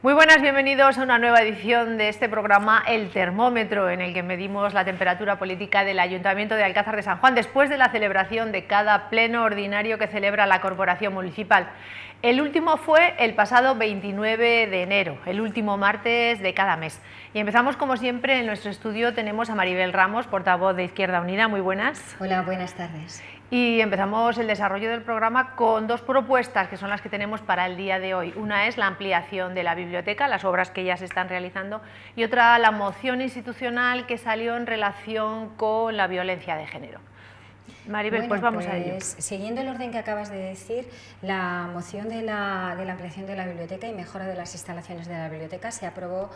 Muy buenas, bienvenidos a una nueva edición de este programa El Termómetro, en el que medimos la temperatura política del Ayuntamiento de Alcázar de San Juan después de la celebración de cada pleno ordinario que celebra la Corporación Municipal. El último fue el pasado 29 de enero, el último martes de cada mes. Y empezamos, como siempre, en nuestro estudio tenemos a Maribel Ramos, portavoz de Izquierda Unida. Muy buenas. Hola, buenas tardes. Y empezamos el desarrollo del programa con dos propuestas que son las que tenemos para el día de hoy. Una es la ampliación de la biblioteca, las obras que ya se están realizando, y otra la moción institucional que salió en relación con la violencia de género. Maribel, pues vamos a ello. Siguiendo el orden que acabas de decir, la moción de la ampliación de la biblioteca y mejora de las instalaciones de la biblioteca se aprobó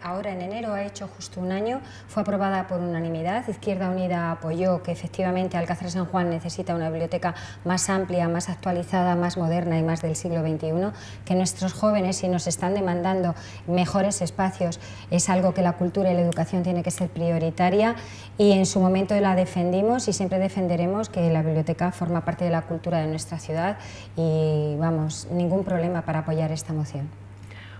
ahora en enero, ha hecho justo un año, fue aprobada por unanimidad. Izquierda Unida apoyó que efectivamente Alcázar de San Juan necesita una biblioteca más amplia, más actualizada, más moderna y más del siglo XXI, que nuestros jóvenes, si nos están demandando mejores espacios, es algo que la cultura y la educación tiene que ser prioritaria, y en su momento la defendimos y siempre defenderemos que la biblioteca forma parte de la cultura de nuestra ciudad y vamos, ningún problema para apoyar esta moción.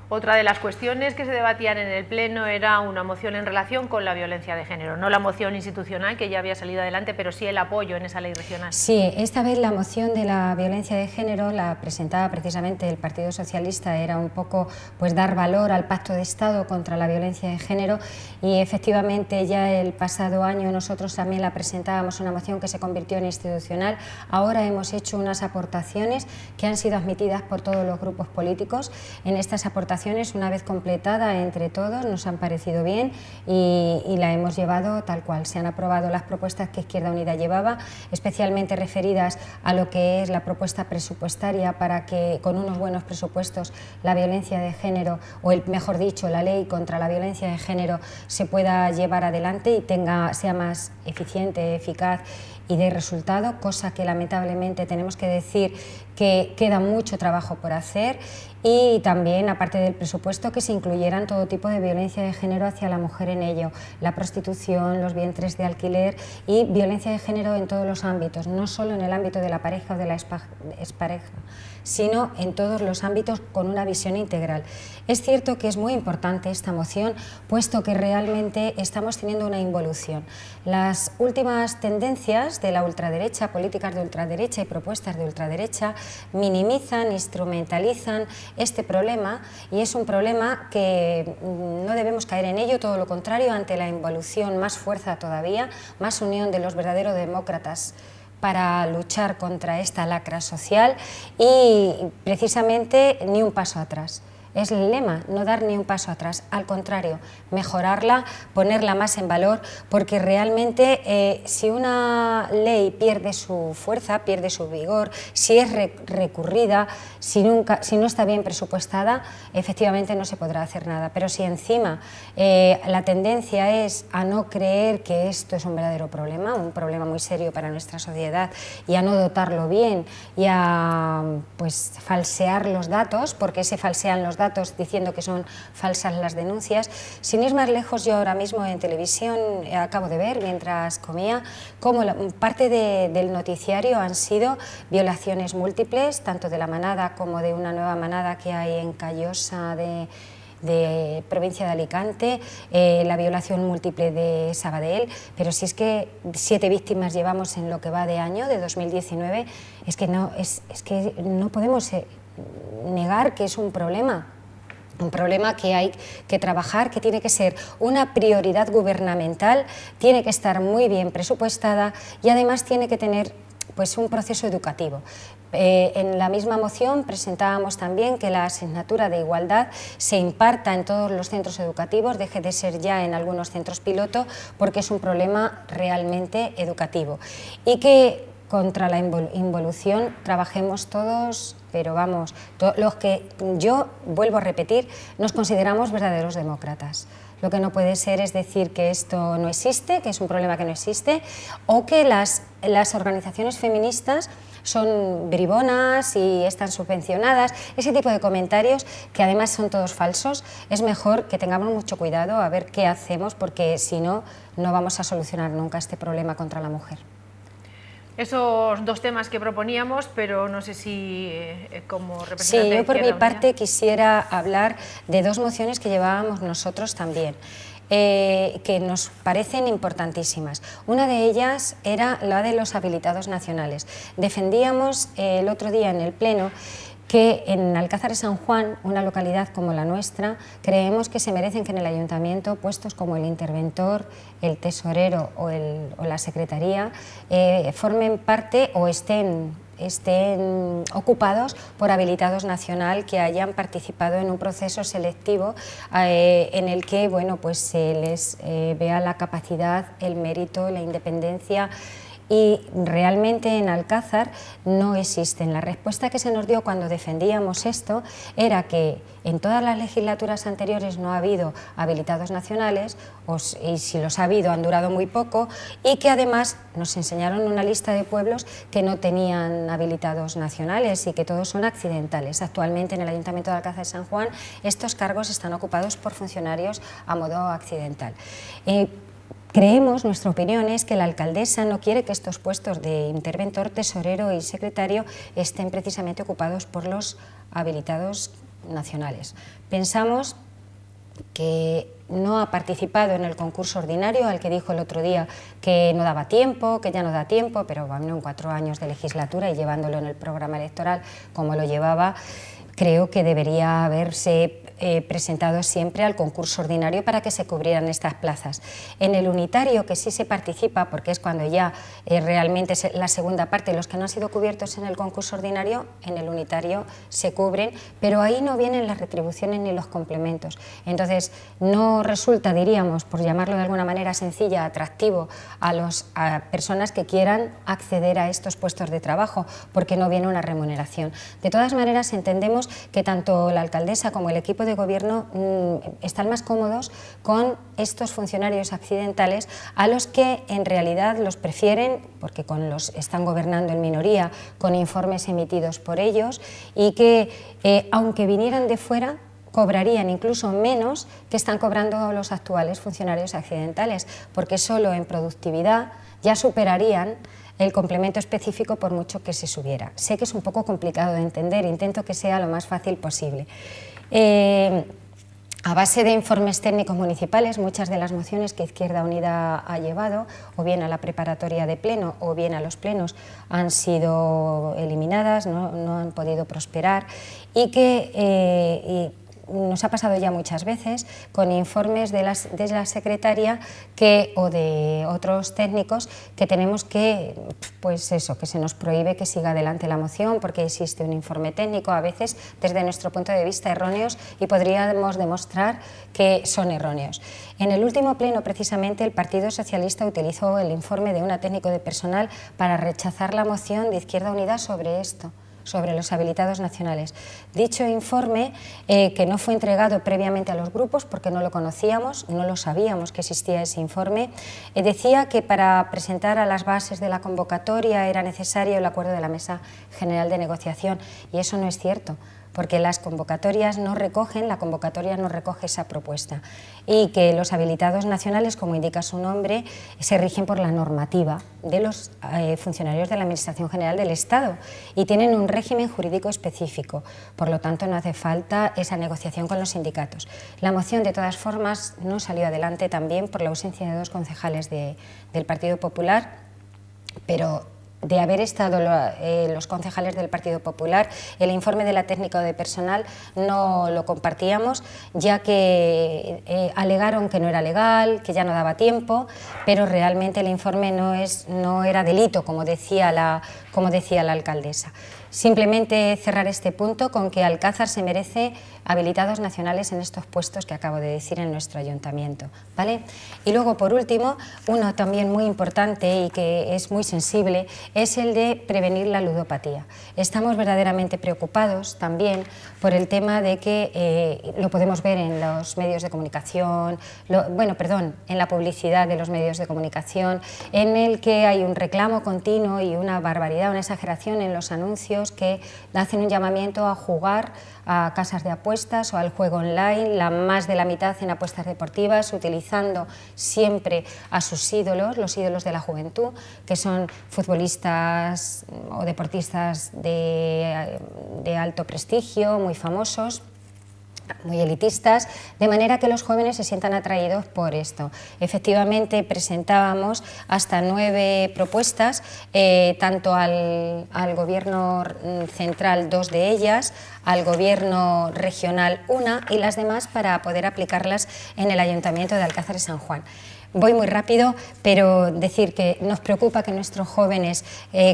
Otra de las cuestiones que se debatían en el Pleno era una moción en relación con la violencia de género, no la moción institucional que ya había salido adelante, pero sí el apoyo en esa ley regional. Sí, esta vez la moción de la violencia de género la presentaba precisamente el Partido Socialista, era un poco pues dar valor al Pacto de Estado contra la violencia de género, y efectivamente ya el pasado año nosotros también la presentábamos, una moción que se convirtió en institucional. Ahora hemos hecho unas aportaciones que han sido admitidas por todos los grupos políticos. En estas aportaciones, una vez completada entre todos, nos han parecido bien y la hemos llevado tal cual. Se han aprobado las propuestas que Izquierda Unida llevaba, especialmente referidas a lo que es la propuesta presupuestaria para que con unos buenos presupuestos la violencia de género, o mejor dicho, la ley contra la violencia de género se pueda llevar adelante y sea más eficiente, eficaz y de resultado, cosa que lamentablemente tenemos que decir que queda mucho trabajo por hacer. Y también, aparte del presupuesto, que se incluyeran todo tipo de violencia de género hacia la mujer en ello, la prostitución, los vientres de alquiler y violencia de género en todos los ámbitos, no solo en el ámbito de la pareja o de la expareja, sino en todos los ámbitos con una visión integral. Es cierto que es muy importante esta moción, puesto que realmente estamos teniendo una involución. Las últimas tendencias de la ultraderecha, políticas de ultraderecha y propuestas de ultraderecha, minimizan, instrumentalizan este problema, y es un problema que no debemos caer en ello, todo lo contrario, ante la involución, más fuerza todavía, más unión de los verdaderos demócratas para luchar contra esta lacra social, y precisamente ni un paso atrás. Es el lema, no dar ni un paso atrás, al contrario, mejorarla, ponerla más en valor, porque realmente si una ley pierde su fuerza, pierde su vigor, si es recurrida, si no está bien presupuestada, efectivamente no se podrá hacer nada. Pero si encima la tendencia es a no creer que esto es un verdadero problema, un problema muy serio para nuestra sociedad, y a no dotarlo bien, y a pues falsear los datos, porque se falsean los datos diciendo que son falsas las denuncias. Sin ir más lejos, yo ahora mismo en televisión acabo de ver, mientras comía, cómo parte del noticiario han sido violaciones múltiples, tanto de la manada como de una nueva manada que hay en Callosa de provincia de Alicante, la violación múltiple de Sabadell, pero si es que 7 víctimas llevamos en lo que va de año, de 2019, es que no podemos negar que es un problema que hay que trabajar, que tiene que ser una prioridad gubernamental, tiene que estar muy bien presupuestada y además tiene que tener pues un proceso educativo. En la misma moción presentábamos también que la asignatura de igualdad se imparta en todos los centros educativos, deje de ser ya en algunos centros piloto, porque es un problema realmente educativo, y que contra la involución trabajemos todos, pero vamos, los que, yo vuelvo a repetir, nos consideramos verdaderos demócratas. Lo que no puede ser es decir que esto no existe, que es un problema que no existe, o que las organizaciones feministas son bribonas y están subvencionadas, ese tipo de comentarios que además son todos falsos. Es mejor que tengamos mucho cuidado a ver qué hacemos, porque si no, no vamos a solucionar nunca este problema contra la mujer. Esos dos temas que proponíamos, pero no sé si como representante Sí, yo por de mi Izquierda Unida. parte quisiera hablar de dos mociones que llevábamos nosotros también, que nos parecen importantísimas. Una de ellas era la de los habilitados nacionales. Defendíamos el otro día en el Pleno que en Alcázar de San Juan, una localidad como la nuestra, creemos que se merecen que en el ayuntamiento puestos como el interventor, el tesorero o la secretaría formen parte o estén ocupados por habilitados nacional que hayan participado en un proceso selectivo en el que pues se les vea la capacidad, el mérito, la independencia. Y realmente en Alcázar no existen. La respuesta que se nos dio cuando defendíamos esto era que en todas las legislaturas anteriores no ha habido habilitados nacionales, y si los ha habido han durado muy poco, y que además nos enseñaron una lista de pueblos que no tenían habilitados nacionales y que todos son accidentales. Actualmente en el Ayuntamiento de Alcázar de San Juan estos cargos están ocupados por funcionarios a modo accidental. Creemos, nuestra opinión es que la alcaldesa no quiere que estos puestos de interventor, tesorero y secretario estén precisamente ocupados por los habilitados nacionales. Pensamos que no ha participado en el concurso ordinario, al que dijo el otro día que no daba tiempo, que ya no da tiempo, pero bueno, en 4 años de legislatura y llevándolo en el programa electoral como lo llevaba, creo que debería haberse presentado siempre al concurso ordinario para que se cubrieran estas plazas. En el unitario, que sí se participa, porque es cuando ya realmente es la segunda parte, los que no han sido cubiertos en el concurso ordinario, en el unitario se cubren, pero ahí no vienen las retribuciones ni los complementos. Entonces, no resulta, diríamos, por llamarlo de alguna manera sencilla, atractivo a personas que quieran acceder a estos puestos de trabajo, porque no viene una remuneración. De todas maneras, entendemos que tanto la alcaldesa como el equipo de gobierno están más cómodos con estos funcionarios accidentales, a los que en realidad los prefieren porque están gobernando en minoría con informes emitidos por ellos, y que aunque vinieran de fuera cobrarían incluso menos que están cobrando los actuales funcionarios accidentales, porque solo en productividad ya superarían el complemento específico por mucho que se subiera. Sé que es un poco complicado de entender, intento que sea lo más fácil posible. A base de informes técnicos municipales, muchas de las mociones que Izquierda Unida ha llevado, o bien a la preparatoria de pleno o bien a los plenos, han sido eliminadas, no han podido prosperar, y que nos ha pasado ya muchas veces con informes de la secretaria o de otros técnicos que tenemos que, que se nos prohíbe que siga adelante la moción porque existe un informe técnico, a veces desde nuestro punto de vista erróneos, y podríamos demostrar que son erróneos. En el último pleno, precisamente, el Partido Socialista utilizó el informe de una técnico de personal para rechazar la moción de Izquierda Unida sobre esto, sobre los habilitados nacionales. Dicho informe, que no fue entregado previamente a los grupos porque no lo conocíamos, no lo sabíamos que existía ese informe, decía que para presentar a las bases de la convocatoria era necesario el acuerdo de la Mesa General de Negociación, y eso no es cierto, porque la convocatoria no recoge esa propuesta, y que los habilitados nacionales, como indica su nombre, se rigen por la normativa de los funcionarios de la Administración General del Estado y tienen un régimen jurídico específico, por lo tanto no hace falta esa negociación con los sindicatos. La moción, de todas formas, no salió adelante también por la ausencia de 2 concejales del Partido Popular, pero de haber estado los concejales del Partido Popular, el informe de la técnica de personal no lo compartíamos, ya que alegaron que no era legal, que ya no daba tiempo, pero realmente el informe no era delito, como decía la alcaldesa. Simplemente cerrar este punto con que Alcázar se merece habilitados nacionales en estos puestos que acabo de decir en nuestro ayuntamiento, ¿vale? Y luego, por último, uno también muy importante y que es muy sensible es el de prevenir la ludopatía. Estamos verdaderamente preocupados también por el tema de que lo podemos ver en los medios de comunicación, en la publicidad de los medios de comunicación, en el que hay un reclamo continuo y una barbaridad, una exageración en los anuncios que hacen un llamamiento a jugar a casas de apuestas o al juego online, más de la mitad en apuestas deportivas, utilizando siempre a sus ídolos, los ídolos de la juventud, que son futbolistas futbolistas o deportistas de alto prestigio, muy famosos, muy elitistas, de manera que los jóvenes se sientan atraídos por esto. Efectivamente, presentábamos hasta 9 propuestas, tanto al Gobierno central 2 de ellas, al Gobierno regional 1 y las demás para poder aplicarlas en el Ayuntamiento de Alcázar de San Juan. Voy muy rápido, pero decir que nos preocupa que nuestros jóvenes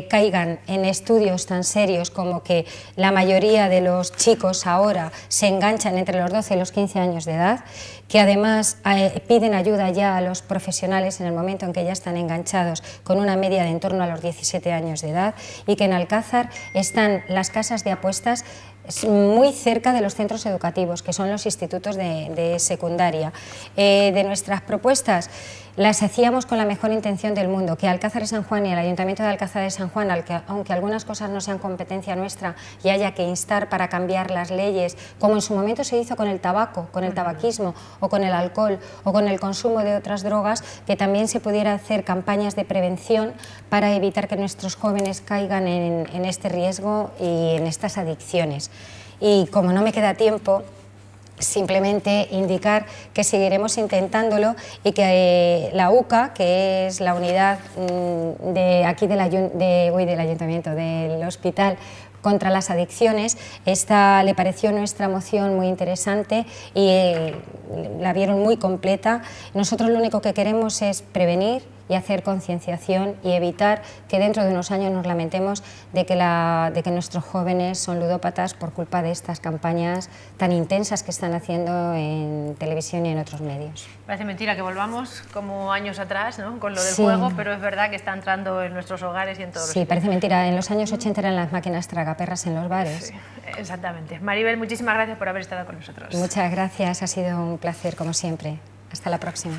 caigan en estudios tan serios como que la mayoría de los chicos ahora se enganchan entre los 12 y los 15 años de edad, que además piden ayuda ya a los profesionales en el momento en que ya están enganchados, con una media de en torno a los 17 años de edad, y que en Alcázar están las casas de apuestas muy cerca de los centros educativos, que son los institutos de secundaria. De nuestras propuestas las hacíamos con la mejor intención del mundo, que Alcázar de San Juan y el Ayuntamiento de Alcázar de San Juan, aunque algunas cosas no sean competencia nuestra y haya que instar para cambiar las leyes, como en su momento se hizo con el tabaco, con el tabaquismo o con el alcohol o con el consumo de otras drogas, que también se pudiera hacer campañas de prevención para evitar que nuestros jóvenes caigan en este riesgo y en estas adicciones. Y como no me queda tiempo, simplemente indicar que seguiremos intentándolo y que la UCA, que es la unidad de aquí del Ayuntamiento, del Hospital contra las Adicciones, le pareció nuestra moción muy interesante y la vieron muy completa. Nosotros lo único que queremos es prevenir y hacer concienciación y evitar que dentro de unos años nos lamentemos de que nuestros jóvenes son ludópatas por culpa de estas campañas tan intensas que están haciendo en televisión y en otros medios. Parece mentira que volvamos como años atrás, ¿no?, con lo del Sí. juego, pero es verdad que está entrando en nuestros hogares y en todos los Sí, parece mentira. En los años 80 eran las máquinas tragaperras en los bares. Sí, exactamente. Maribel, muchísimas gracias por haber estado con nosotros. Muchas gracias, ha sido un placer como siempre. Hasta la próxima.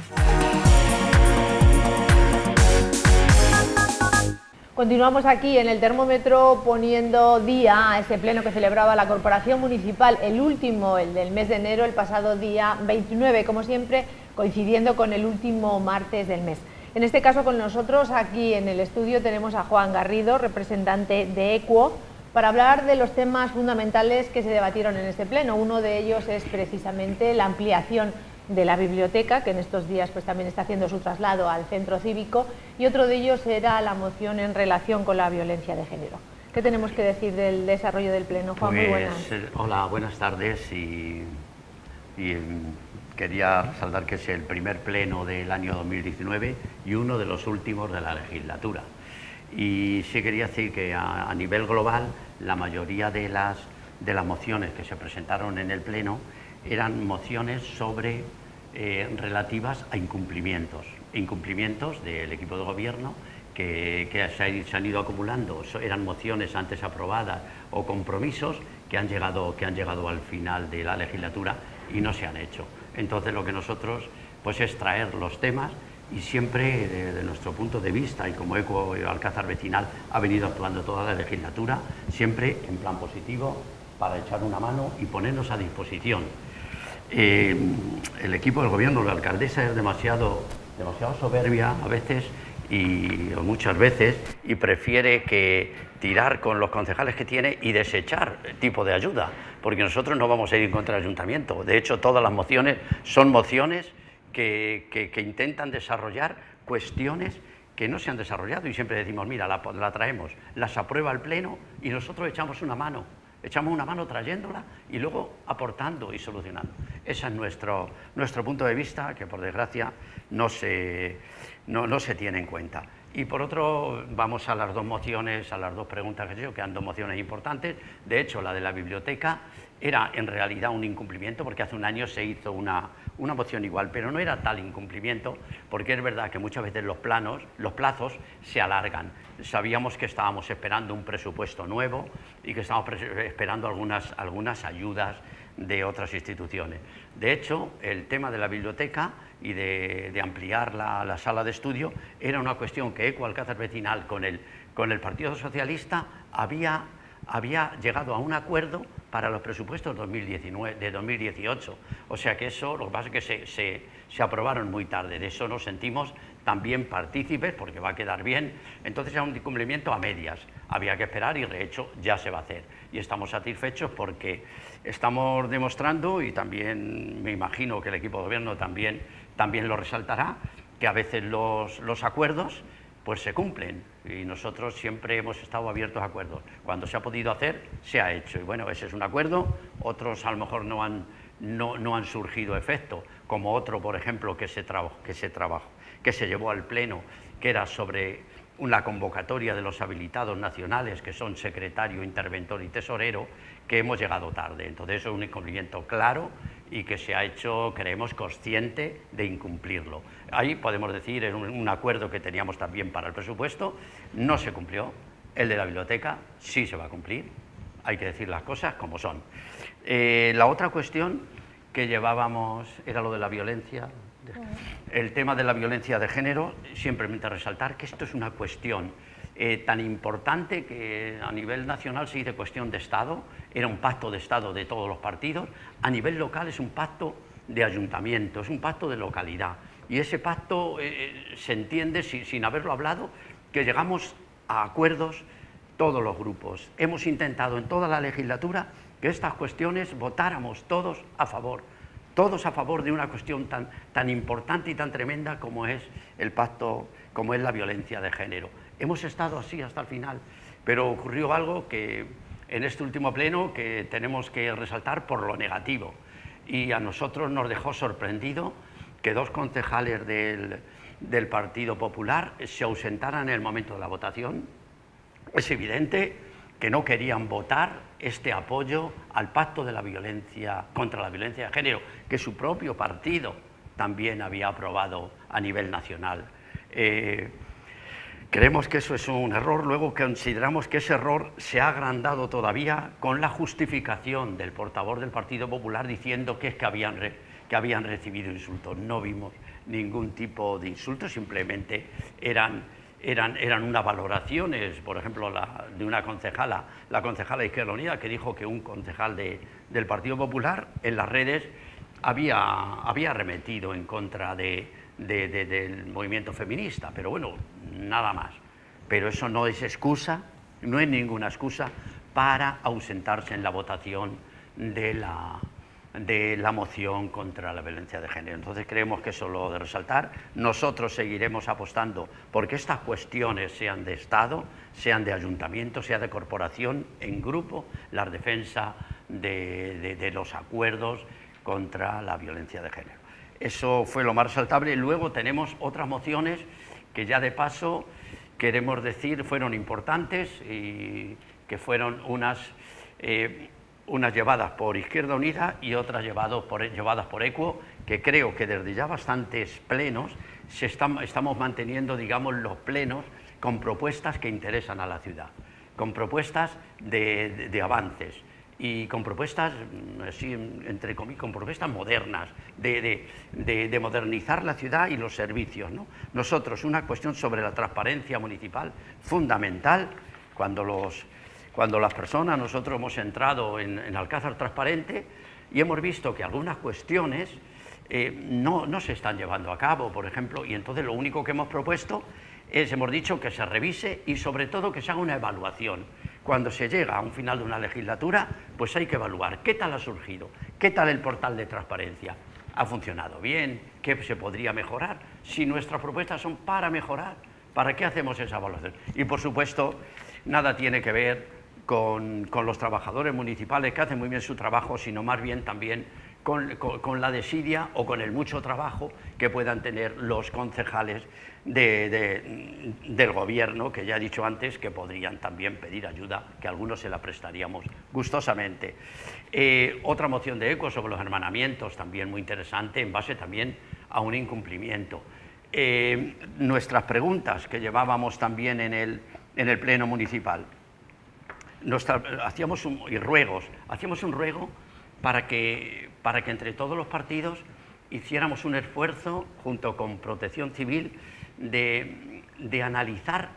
Continuamos aquí en el termómetro poniendo día a ese pleno que celebraba la Corporación Municipal, el último, el del mes de enero, el pasado día 29, como siempre, coincidiendo con el último martes del mes. En este caso con nosotros aquí en el estudio tenemos a Juan Garrido, representante de EQUO, para hablar de los temas fundamentales que se debatieron en este pleno. Uno de ellos es precisamente la ampliación de la biblioteca, que en estos días pues también está haciendo su traslado al centro cívico, y otro de ellos era la moción en relación con la violencia de género. ¿Qué tenemos que decir del desarrollo del pleno, Juan? Muy buenas. Hola, buenas tardes y quería resaltar que es el primer pleno del año 2019 y uno de los últimos de la legislatura. Y sí quería decir que a nivel global la mayoría de las mociones que se presentaron en el pleno eran mociones relativas a incumplimientos del equipo de gobierno que se han ido acumulando. Eran mociones antes aprobadas o compromisos que han llegado al final de la legislatura y no se han hecho. Entonces lo que nosotros pues es traer los temas y siempre desde nuestro punto de vista, y como EQUO Alcázar Vecinal ha venido actuando toda la legislatura, siempre en plan positivo para echar una mano y ponernos a disposición. El equipo del gobierno, la alcaldesa es demasiado soberbia a veces y muchas veces, y prefiere que tirar con los concejales que tiene y desechar tipo de ayuda, porque nosotros no vamos a ir en contra del ayuntamiento. De hecho, todas las mociones son mociones que intentan desarrollar cuestiones que no se han desarrollado, y siempre decimos, mira, la traemos, las aprueba el pleno y nosotros echamos una mano trayéndola y luego aportando y solucionando. Ese es nuestro punto de vista, que por desgracia no se tiene en cuenta. Y por otro, vamos a las dos mociones, a las dos preguntas que eran dos mociones importantes. De hecho, la de la biblioteca era en realidad un incumplimiento, porque hace un año se hizo una moción igual, pero no era tal incumplimiento, porque es verdad que muchas veces los plazos se alargan. Sabíamos que estábamos esperando un presupuesto nuevo y que estábamos esperando algunas ayudas de otras instituciones. De hecho, el tema de la biblioteca y de ampliar la sala de estudio era una cuestión que EQUO Alcázar Vecinal con el Partido Socialista había había llegado a un acuerdo para los presupuestos de 2018. O sea que eso, lo que pasa es que se aprobaron muy tarde. De eso nos sentimos también partícipes, porque va a quedar bien. Entonces era un incumplimiento a medias. Había que esperar y de hecho ya se va a hacer. Y estamos satisfechos porque estamos demostrando, y también me imagino que el equipo de gobierno también lo resaltará, que a veces los acuerdos pues se cumplen, y nosotros siempre hemos estado abiertos a acuerdos. Cuando se ha podido hacer, se ha hecho, y bueno, ese es un acuerdo. Otros a lo mejor no han surgido efecto, como otro, por ejemplo, que se llevó al Pleno, que era sobre una convocatoria de los habilitados nacionales, que son secretario, interventor y tesorero, que hemos llegado tarde. Entonces eso es un incumplimiento claro y que se ha hecho, creemos, consciente de incumplirlo. Ahí podemos decir, en un acuerdo que teníamos también para el presupuesto, no se cumplió. El de la biblioteca sí se va a cumplir, hay que decir las cosas como son. La otra cuestión que llevábamos era lo de la violencia. El tema de la violencia de género, simplemente resaltar que esto es una cuestión tan importante que a nivel nacional se dice cuestión de Estado, era un pacto de Estado de todos los partidos. A nivel local es un pacto de ayuntamiento, es un pacto de localidad, y ese pacto se entiende, sin haberlo hablado, que llegamos a acuerdos todos los grupos. Hemos intentado en toda la legislatura que estas cuestiones votáramos todos a favor de una cuestión tan importante y tan tremenda como es el pacto, como es la violencia de género. Hemos estado así hasta el final, pero ocurrió algo que en este último pleno que tenemos que resaltar por lo negativo, y a nosotros nos dejó sorprendido que dos concejales del Partido Popular se ausentaran en el momento de la votación. Es evidente que no querían votar este apoyo al pacto de la violencia contra la violencia de género, que su propio partido también había aprobado a nivel nacional. Creemos que eso es un error. Luego consideramos que ese error se ha agrandado todavía con la justificación del portavoz del Partido Popular diciendo que es que habían recibido insultos. No vimos ningún tipo de insultos, simplemente eran unas valoraciones, por ejemplo, de una concejala, la concejala de Izquierda Unida, que dijo que un concejal del Partido Popular en las redes había arremetido en contra del movimiento feminista, pero bueno, nada más. Pero eso no es excusa, no es ninguna excusa para ausentarse en la votación de la moción contra la violencia de género. Entonces creemos que eso es lo de resaltar. Nosotros seguiremos apostando porque estas cuestiones sean de Estado, sean de ayuntamiento, sean de corporación, en grupo, la defensa de los acuerdos contra la violencia de género. Eso fue lo más resaltable. Luego tenemos otras mociones que ya de paso queremos decir fueron importantes y que fueron unas llevadas por Izquierda Unida y otras llevadas por ECUO, que creo que desde ya bastantes plenos estamos manteniendo, digamos, los plenos con propuestas que interesan a la ciudad, con propuestas de avances y con propuestas, así, entre comillas, con propuestas modernas, de modernizar la ciudad y los servicios, ¿no? Nosotros, una cuestión sobre la transparencia municipal fundamental, cuando las personas, nosotros hemos entrado en Alcázar Transparente y hemos visto que algunas cuestiones no se están llevando a cabo, por ejemplo, y entonces lo único que hemos propuesto hemos dicho que se revise y sobre todo que se haga una evaluación. Cuando se llega a un final de una legislatura, pues hay que evaluar qué tal ha surgido, qué tal el portal de transparencia, ha funcionado bien, qué se podría mejorar. Si nuestras propuestas son para mejorar, ¿para qué hacemos esa evaluación? Y por supuesto, nada tiene que ver con los trabajadores municipales que hacen muy bien su trabajo, sino más bien también con la desidia o con el mucho trabajo que puedan tener los concejales del gobierno, que ya he dicho antes que podrían también pedir ayuda, que a algunos se la prestaríamos gustosamente. Otra moción de ECUO sobre los hermanamientos, también muy interesante, en base también a un incumplimiento. Nuestras preguntas que llevábamos también en el Pleno Municipal, hacíamos un ruego para que entre todos los partidos hiciéramos un esfuerzo, junto con Protección Civil, de analizar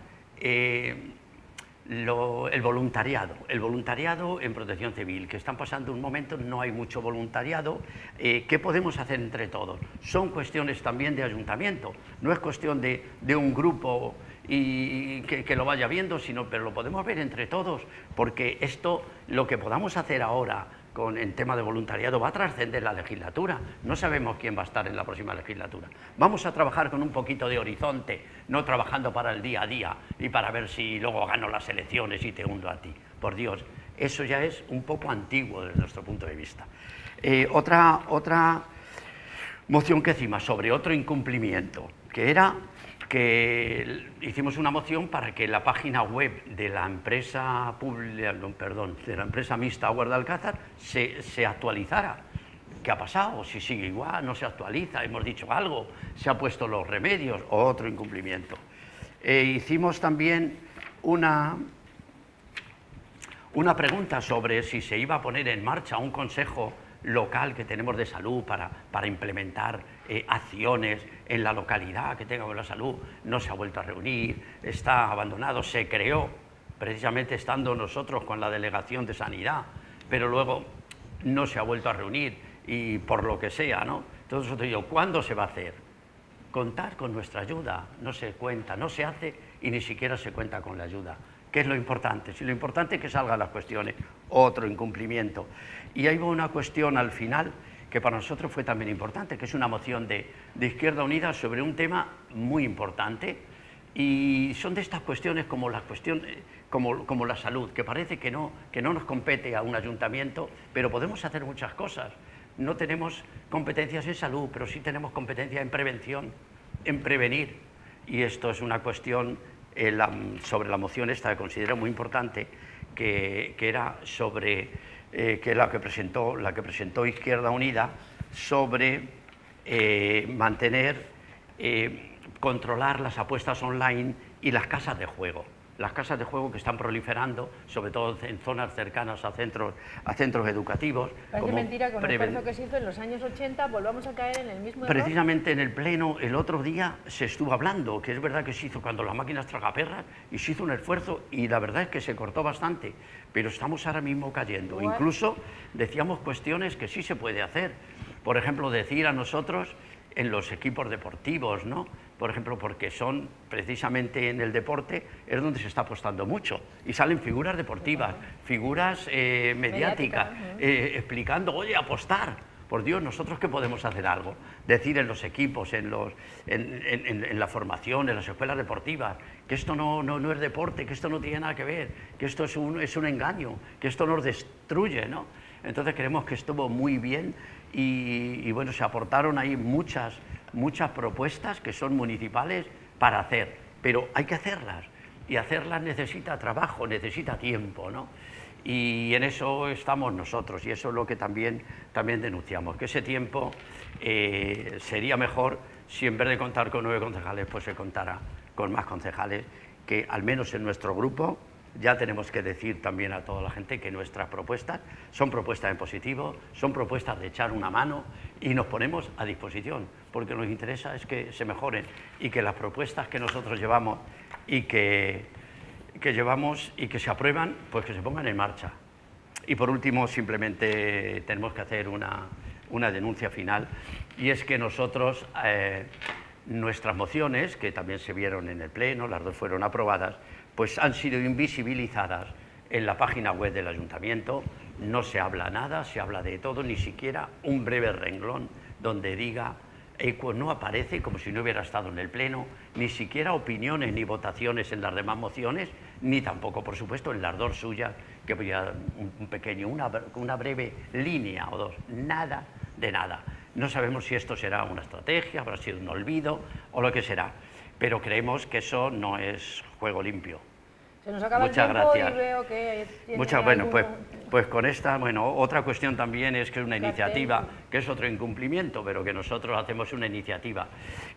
el voluntariado en protección civil, que están pasando un momento, no hay mucho voluntariado. ¿Qué podemos hacer entre todos? Son cuestiones también de ayuntamiento, no es cuestión de un grupo y que lo vaya viendo, pero lo podemos ver entre todos, porque esto, lo que podamos hacer ahora en tema de voluntariado, va a trascender la legislatura. No sabemos quién va a estar en la próxima legislatura. Vamos a trabajar con un poquito de horizonte, no trabajando para el día a día y para ver si luego gano las elecciones y te hundo a ti. Por Dios, eso ya es un poco antiguo desde nuestro punto de vista. Otra moción que hicimos sobre otro incumplimiento, que era que hicimos una moción para que la página web de la empresa de la empresa mixta Aguas de Alcázar se actualizara. ¿Qué ha pasado? Si sigue igual, no se actualiza, hemos dicho algo, se han puesto los remedios, otro incumplimiento. Hicimos también una pregunta sobre si se iba a poner en marcha un consejo local que tenemos de salud para implementar acciones en la localidad que tenga con la salud. No se ha vuelto a reunir, está abandonado, se creó precisamente estando nosotros con la delegación de sanidad, pero luego no se ha vuelto a reunir y por lo que sea, ¿no? Entonces nosotros digo, ¿cuándo se va a hacer? Contar con nuestra ayuda, no se cuenta, no se hace y ni siquiera se cuenta con la ayuda. ¿Qué es lo importante? Si lo importante es que salgan las cuestiones, otro incumplimiento. Y hay una cuestión al final que para nosotros fue también importante, que es una moción de Izquierda Unida sobre un tema muy importante, y son de estas cuestiones como la salud, que parece que no nos compete a un ayuntamiento, pero podemos hacer muchas cosas. No tenemos competencias en salud, pero sí tenemos competencia en prevención, en prevenir, y esto es una cuestión sobre la moción esta que considero muy importante, que era sobre la que presentó Izquierda Unida, sobre controlar las apuestas online y las casas de juego. Las casas de juego que están proliferando, sobre todo en zonas cercanas a centros educativos. Parece mentira que con el esfuerzo que se hizo en los años 80 volvamos a caer en el mismo error. Precisamente en el Pleno el otro día se estuvo hablando, que es verdad que se hizo cuando las máquinas tragaperras y se hizo un esfuerzo y la verdad es que se cortó bastante, pero estamos ahora mismo cayendo. Igual. Incluso decíamos cuestiones que sí se puede hacer. Por ejemplo, decir a nosotros en los equipos deportivos, ¿no? Por ejemplo, porque son precisamente en el deporte es donde se está apostando mucho y salen figuras deportivas, figuras mediáticas, explicando, oye, apostar. Por Dios, nosotros que podemos hacer algo, decir en los equipos, en la formación, en las escuelas deportivas, que esto no es deporte, que esto no tiene nada que ver, que esto es un engaño, que esto nos destruye, ¿no? Entonces creemos que estuvo muy bien y bueno, se aportaron ahí muchas propuestas que son municipales para hacer, pero hay que hacerlas y hacerlas necesita trabajo, necesita tiempo, ¿no? Y en eso estamos nosotros y eso es lo que también denunciamos, que ese tiempo sería mejor si en vez de contar con 9 concejales pues se contara con más concejales, que al menos en nuestro grupo ya tenemos que decir también a toda la gente que nuestras propuestas son propuestas en positivo, son propuestas de echar una mano y nos ponemos a disposición, porque nos interesa es que se mejoren y que las propuestas que nosotros llevamos y que se aprueban, pues que se pongan en marcha. Y por último, simplemente tenemos que hacer una denuncia final, y es que nosotros, nuestras mociones, que también se vieron en el Pleno, las 2 fueron aprobadas, pues han sido invisibilizadas en la página web del Ayuntamiento. No se habla nada, se habla de todo, ni siquiera un breve renglón donde diga ECUO no aparece, como si no hubiera estado en el Pleno, ni siquiera opiniones ni votaciones en las demás mociones, ni tampoco, por supuesto, en las 2 suyas, que había una breve línea o 2, nada de nada. No sabemos si esto será una estrategia, habrá sido un olvido o lo que será, pero creemos que eso no es juego limpio. Se nos acaba Muchas el tiempo gracias. Y veo que Bueno, pues con esta, otra cuestión también es que es una iniciativa, que es otro incumplimiento, pero que nosotros hacemos una iniciativa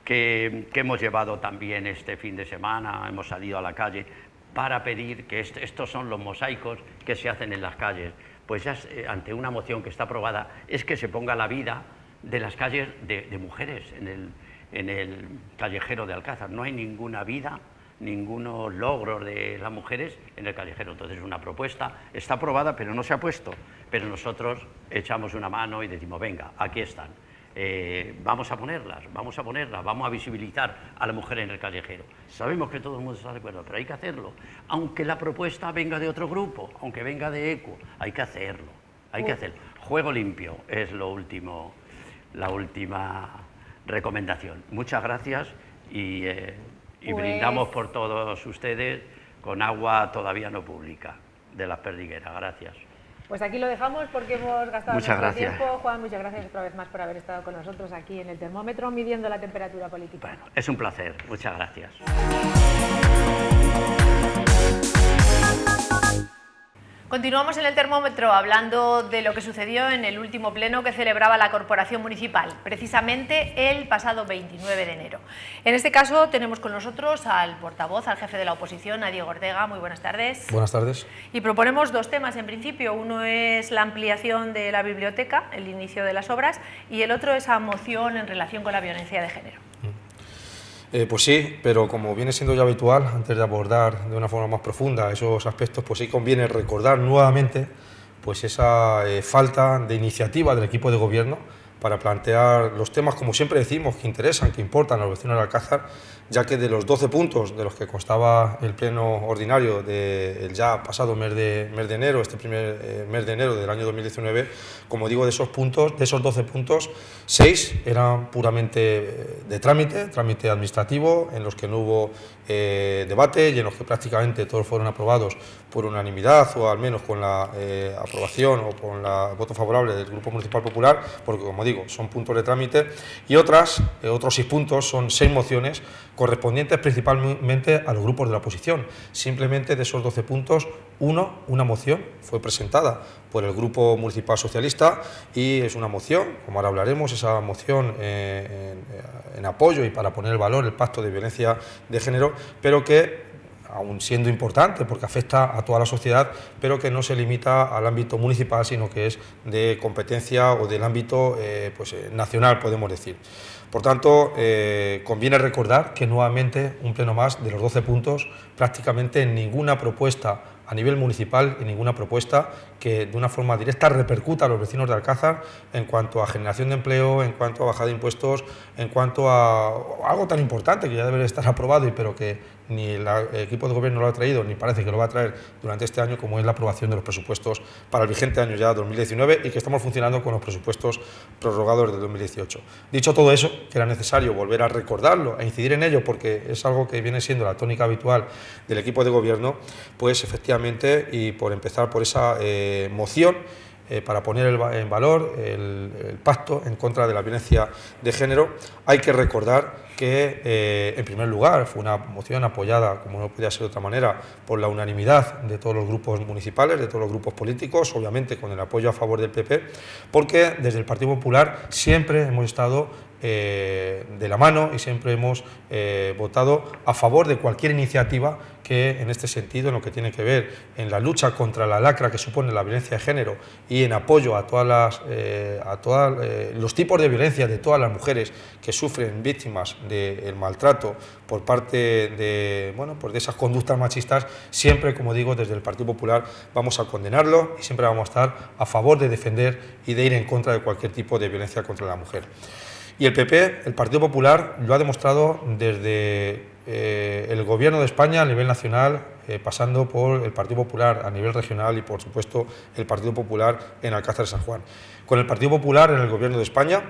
que hemos llevado también este fin de semana, hemos salido a la calle para pedir que estos son los mosaicos que se hacen en las calles. Pues ya ante una moción que está aprobada es que se ponga la vida de las calles de mujeres en el callejero de Alcázar. No hay ninguna vida ningunos logros de las mujeres en el callejero. Entonces, una propuesta está aprobada, pero no se ha puesto. Pero nosotros echamos una mano y decimos, venga, aquí están. Vamos a ponerlas, vamos a visibilizar a la mujer en el callejero. Sabemos que todo el mundo está de acuerdo, pero hay que hacerlo. Aunque la propuesta venga de otro grupo, aunque venga de ECO, hay que hacerlo, hay que hacerlo. Juego limpio es la última recomendación. Muchas gracias y brindamos por todos ustedes con agua todavía no pública de las Perdigueras. Gracias. Pues aquí lo dejamos porque hemos gastado muchas nuestro gracias. tiempo. Juan, muchas gracias otra vez más por haber estado con nosotros aquí en el termómetro midiendo la temperatura política. Bueno, es un placer. Muchas gracias. Continuamos en el termómetro hablando de lo que sucedió en el último pleno que celebraba la Corporación Municipal, precisamente el pasado 29 de enero. En este caso tenemos con nosotros al portavoz, al jefe de la oposición, a Diego Ortega. Muy buenas tardes. Buenas tardes. Y proponemos dos temas en principio. Uno es la ampliación de la biblioteca, el inicio de las obras, y el otro esa moción en relación con la violencia de género. Pues sí, pero como viene siendo ya habitual, antes de abordar de una forma más profunda esos aspectos, pues sí conviene recordar nuevamente pues esa falta de iniciativa del equipo de gobierno para plantear los temas, como siempre decimos, que interesan, que importan a los vecinos de Alcázar, ya que de los 12 puntos de los que constaba el pleno ordinario del ya pasado mes de enero, este primer mes de enero del año 2019, como digo, de esos 12 puntos, 6 eran puramente de trámite administrativo, en los que no hubo debate y en los que prácticamente todos fueron aprobados por unanimidad o al menos con la aprobación o con el voto favorable del Grupo Municipal Popular, porque como digo, son puntos de trámite, y otros 6 puntos son 6 mociones correspondientes principalmente a los grupos de la oposición. Simplemente de esos 12 puntos, una moción fue presentada por el Grupo Municipal Socialista y es una moción, como ahora hablaremos, esa moción en apoyo y para poner en valor el pacto de violencia de género, pero que, aún siendo importante porque afecta a toda la sociedad, pero que no se limita al ámbito municipal, sino que es de competencia o del ámbito nacional, podemos decir. Por tanto, conviene recordar que nuevamente un pleno más de los 12 puntos, prácticamente ninguna propuesta a nivel municipal y ninguna propuesta que de una forma directa repercuta a los vecinos de Alcázar en cuanto a generación de empleo, en cuanto a bajada de impuestos, en cuanto a algo tan importante que ya debe estar aprobado, pero que ni el equipo de gobierno lo ha traído, ni parece que lo va a traer durante este año, como es la aprobación de los presupuestos para el vigente año ya 2019 y que estamos funcionando con los presupuestos prorrogados de 2018. Dicho todo eso, que era necesario volver a recordarlo, a incidir en ello, porque es algo que viene siendo la tónica habitual del equipo de gobierno, pues efectivamente, y por empezar por esa moción, para poner en valor el pacto en contra de la violencia de género, hay que recordar que, en primer lugar, fue una moción apoyada, como no podía ser de otra manera, por la unanimidad de todos los grupos municipales, de todos los grupos políticos, obviamente con el apoyo a favor del PP, porque desde el Partido Popular siempre hemos estado de la mano y siempre hemos votado a favor de cualquier iniciativa que en este sentido, en lo que tiene que ver en la lucha contra la lacra que supone la violencia de género y en apoyo a todos los tipos de violencia de todas las mujeres que sufren víctimas del maltrato por parte de esas conductas machistas, siempre, como digo, desde el Partido Popular vamos a condenarlo y siempre vamos a estar a favor de defender y de ir en contra de cualquier tipo de violencia contra la mujer. Y el PP, el Partido Popular, lo ha demostrado desde el Gobierno de España a nivel nacional, pasando por el Partido Popular a nivel regional y, por supuesto, el Partido Popular en Alcázar de San Juan. Con el Partido Popular en el Gobierno de España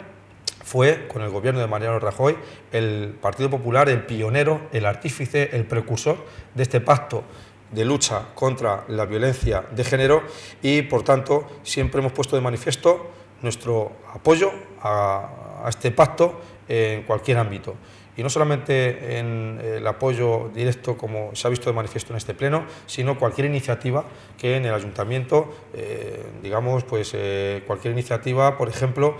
fue, con el Gobierno de Mariano Rajoy, el Partido Popular el pionero, el artífice, el precursor de este pacto de lucha contra la violencia de género y, por tanto, siempre hemos puesto de manifiesto nuestro apoyo a este pacto en cualquier ámbito. Y no solamente en el apoyo directo, como se ha visto de manifiesto en este pleno, sino cualquier iniciativa que en el ayuntamiento, cualquier iniciativa, por ejemplo,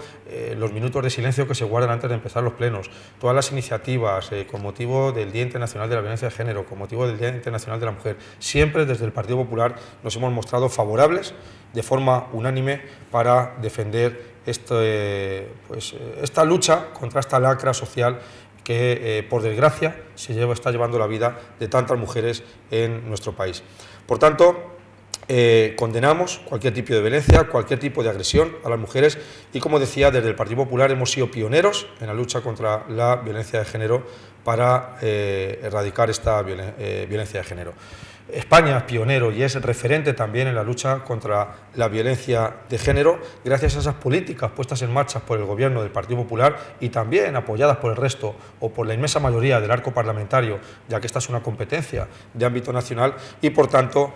los minutos de silencio que se guardan antes de empezar los plenos, todas las iniciativas con motivo del Día Internacional de la Violencia de Género, con motivo del Día Internacional de la Mujer, siempre desde el Partido Popular nos hemos mostrado favorables de forma unánime para defender esta lucha contra esta lacra social que, por desgracia, está llevando la vida de tantas mujeres en nuestro país. Por tanto, condenamos cualquier tipo de violencia, cualquier tipo de agresión a las mujeres y, como decía, desde el Partido Popular hemos sido pioneros en la lucha contra la violencia de género para erradicar esta violencia de género. España es pionero y es referente también en la lucha contra la violencia de género gracias a esas políticas puestas en marcha por el Gobierno del Partido Popular y también apoyadas por el resto o por la inmensa mayoría del arco parlamentario, ya que esta es una competencia de ámbito nacional y, por tanto,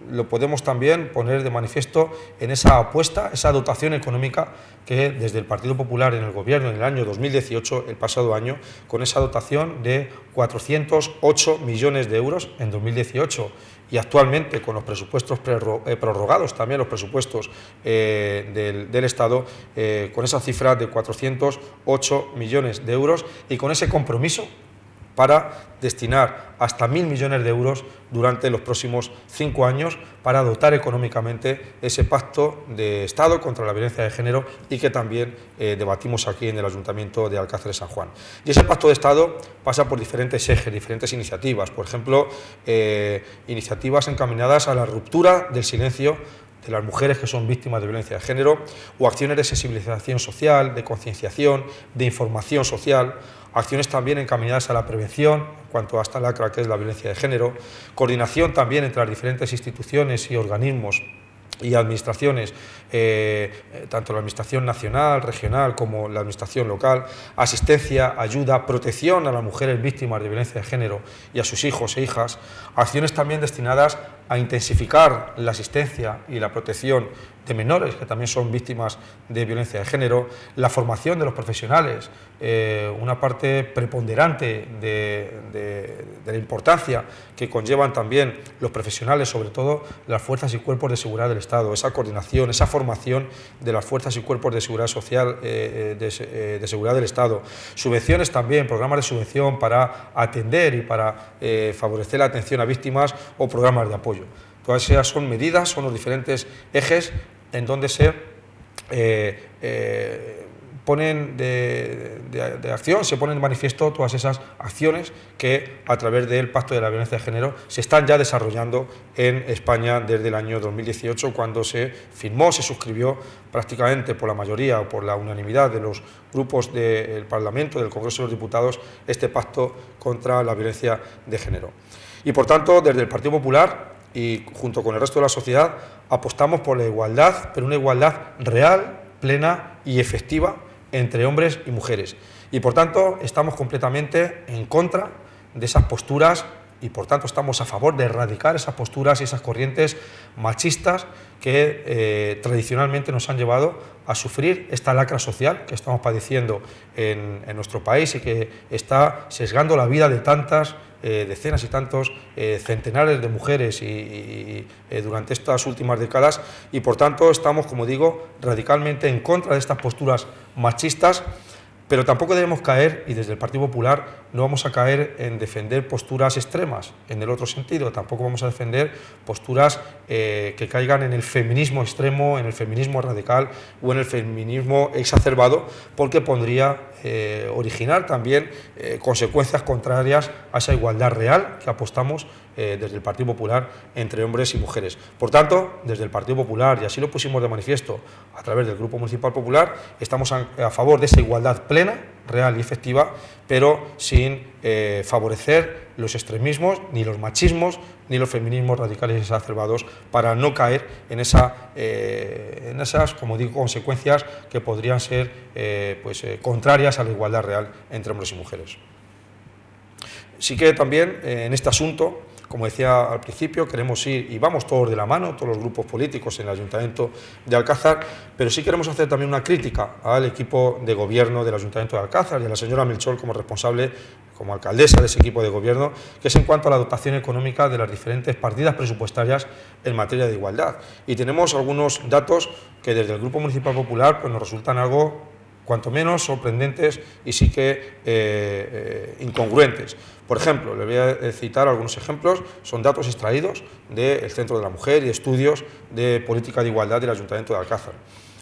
lo podemos también poner de manifiesto en esa apuesta, esa dotación económica que desde el Partido Popular en el Gobierno en el año 2018, el pasado año, con esa dotación de 408 millones de euros en 2018 y actualmente con los presupuestos prorrogados, también los presupuestos del Estado, con esa cifra de 408 millones de euros y con ese compromiso para destinar hasta 1.000 millones de euros durante los próximos 5 años para dotar económicamente ese pacto de Estado contra la violencia de género y que también debatimos aquí en el Ayuntamiento de Alcázar de San Juan. Y ese pacto de Estado pasa por diferentes ejes, diferentes iniciativas, por ejemplo, iniciativas encaminadas a la ruptura del silencio de las mujeres que son víctimas de violencia de género o acciones de sensibilización social, de concienciación, de información social, acciones también encaminadas a la prevención en cuanto a esta lacra que es la violencia de género, coordinación también entre las diferentes instituciones y organismos y administraciones, tanto la administración nacional, regional como la administración local, asistencia, ayuda, protección a las mujeres víctimas de violencia de género y a sus hijos e hijas, acciones también destinadas a intensificar la asistencia y la protección de menores que también son víctimas de violencia de género, la formación de los profesionales, una parte preponderante de la importancia que conllevan también los profesionales, sobre todo las fuerzas y cuerpos de seguridad del Estado, esa coordinación, esa formación de las fuerzas y cuerpos de seguridad social, de seguridad del Estado, subvenciones también, programas de subvención para atender y para favorecer la atención a víctimas o programas de apoyo. Todas esas son medidas, son los diferentes ejes en donde se ponen de acción, se ponen de manifiesto todas esas acciones que a través del Pacto de la Violencia de Género se están ya desarrollando en España desde el año 2018, cuando se firmó, se suscribió prácticamente por la mayoría o por la unanimidad de los grupos del Parlamento, del Congreso de los Diputados, este Pacto contra la Violencia de Género. Y por tanto, desde el Partido Popular y junto con el resto de la sociedad apostamos por la igualdad, pero una igualdad real, plena y efectiva entre hombres y mujeres. Y por tanto estamos completamente en contra de esas posturas y por tanto estamos a favor de erradicar esas posturas y esas corrientes machistas que tradicionalmente nos han llevado a sufrir esta lacra social que estamos padeciendo en nuestro país y que está sesgando la vida de tantas decenas y tantos centenares de mujeres y durante estas últimas décadas y por tanto estamos, como digo, radicalmente en contra de estas posturas machistas, pero tampoco debemos caer, y desde el Partido Popular no vamos a caer en defender posturas extremas, en el otro sentido, tampoco vamos a defender posturas que caigan en el feminismo extremo, en el feminismo radical o en el feminismo exacerbado, porque podría originar también consecuencias contrarias a esa igualdad real que apostamos desde el Partido Popular entre hombres y mujeres. Por tanto, desde el Partido Popular, y así lo pusimos de manifiesto a través del Grupo Municipal Popular, estamos a favor de esa igualdad plena, real y efectiva, pero sin favorecer los extremismos, ni los machismos, ni los feminismos radicales y exacerbados, para no caer en esas, como digo, consecuencias que podrían ser contrarias a la igualdad real entre hombres y mujeres. Sí que también en este asunto, como decía al principio, queremos ir y vamos todos de la mano, todos los grupos políticos en el Ayuntamiento de Alcázar, pero sí queremos hacer también una crítica al equipo de gobierno del Ayuntamiento de Alcázar y a la señora Melchor como responsable, como alcaldesa de ese equipo de gobierno, que es en cuanto a la dotación económica de las diferentes partidas presupuestarias en materia de igualdad. Y tenemos algunos datos que desde el Grupo Municipal Popular pues, nos resultan algo cuanto menos sorprendentes y sí que incongruentes. Por ejemplo, le voy a citar algunos ejemplos, son datos extraídos del Centro de la Mujer y estudios de política de igualdad del Ayuntamiento de Alcázar.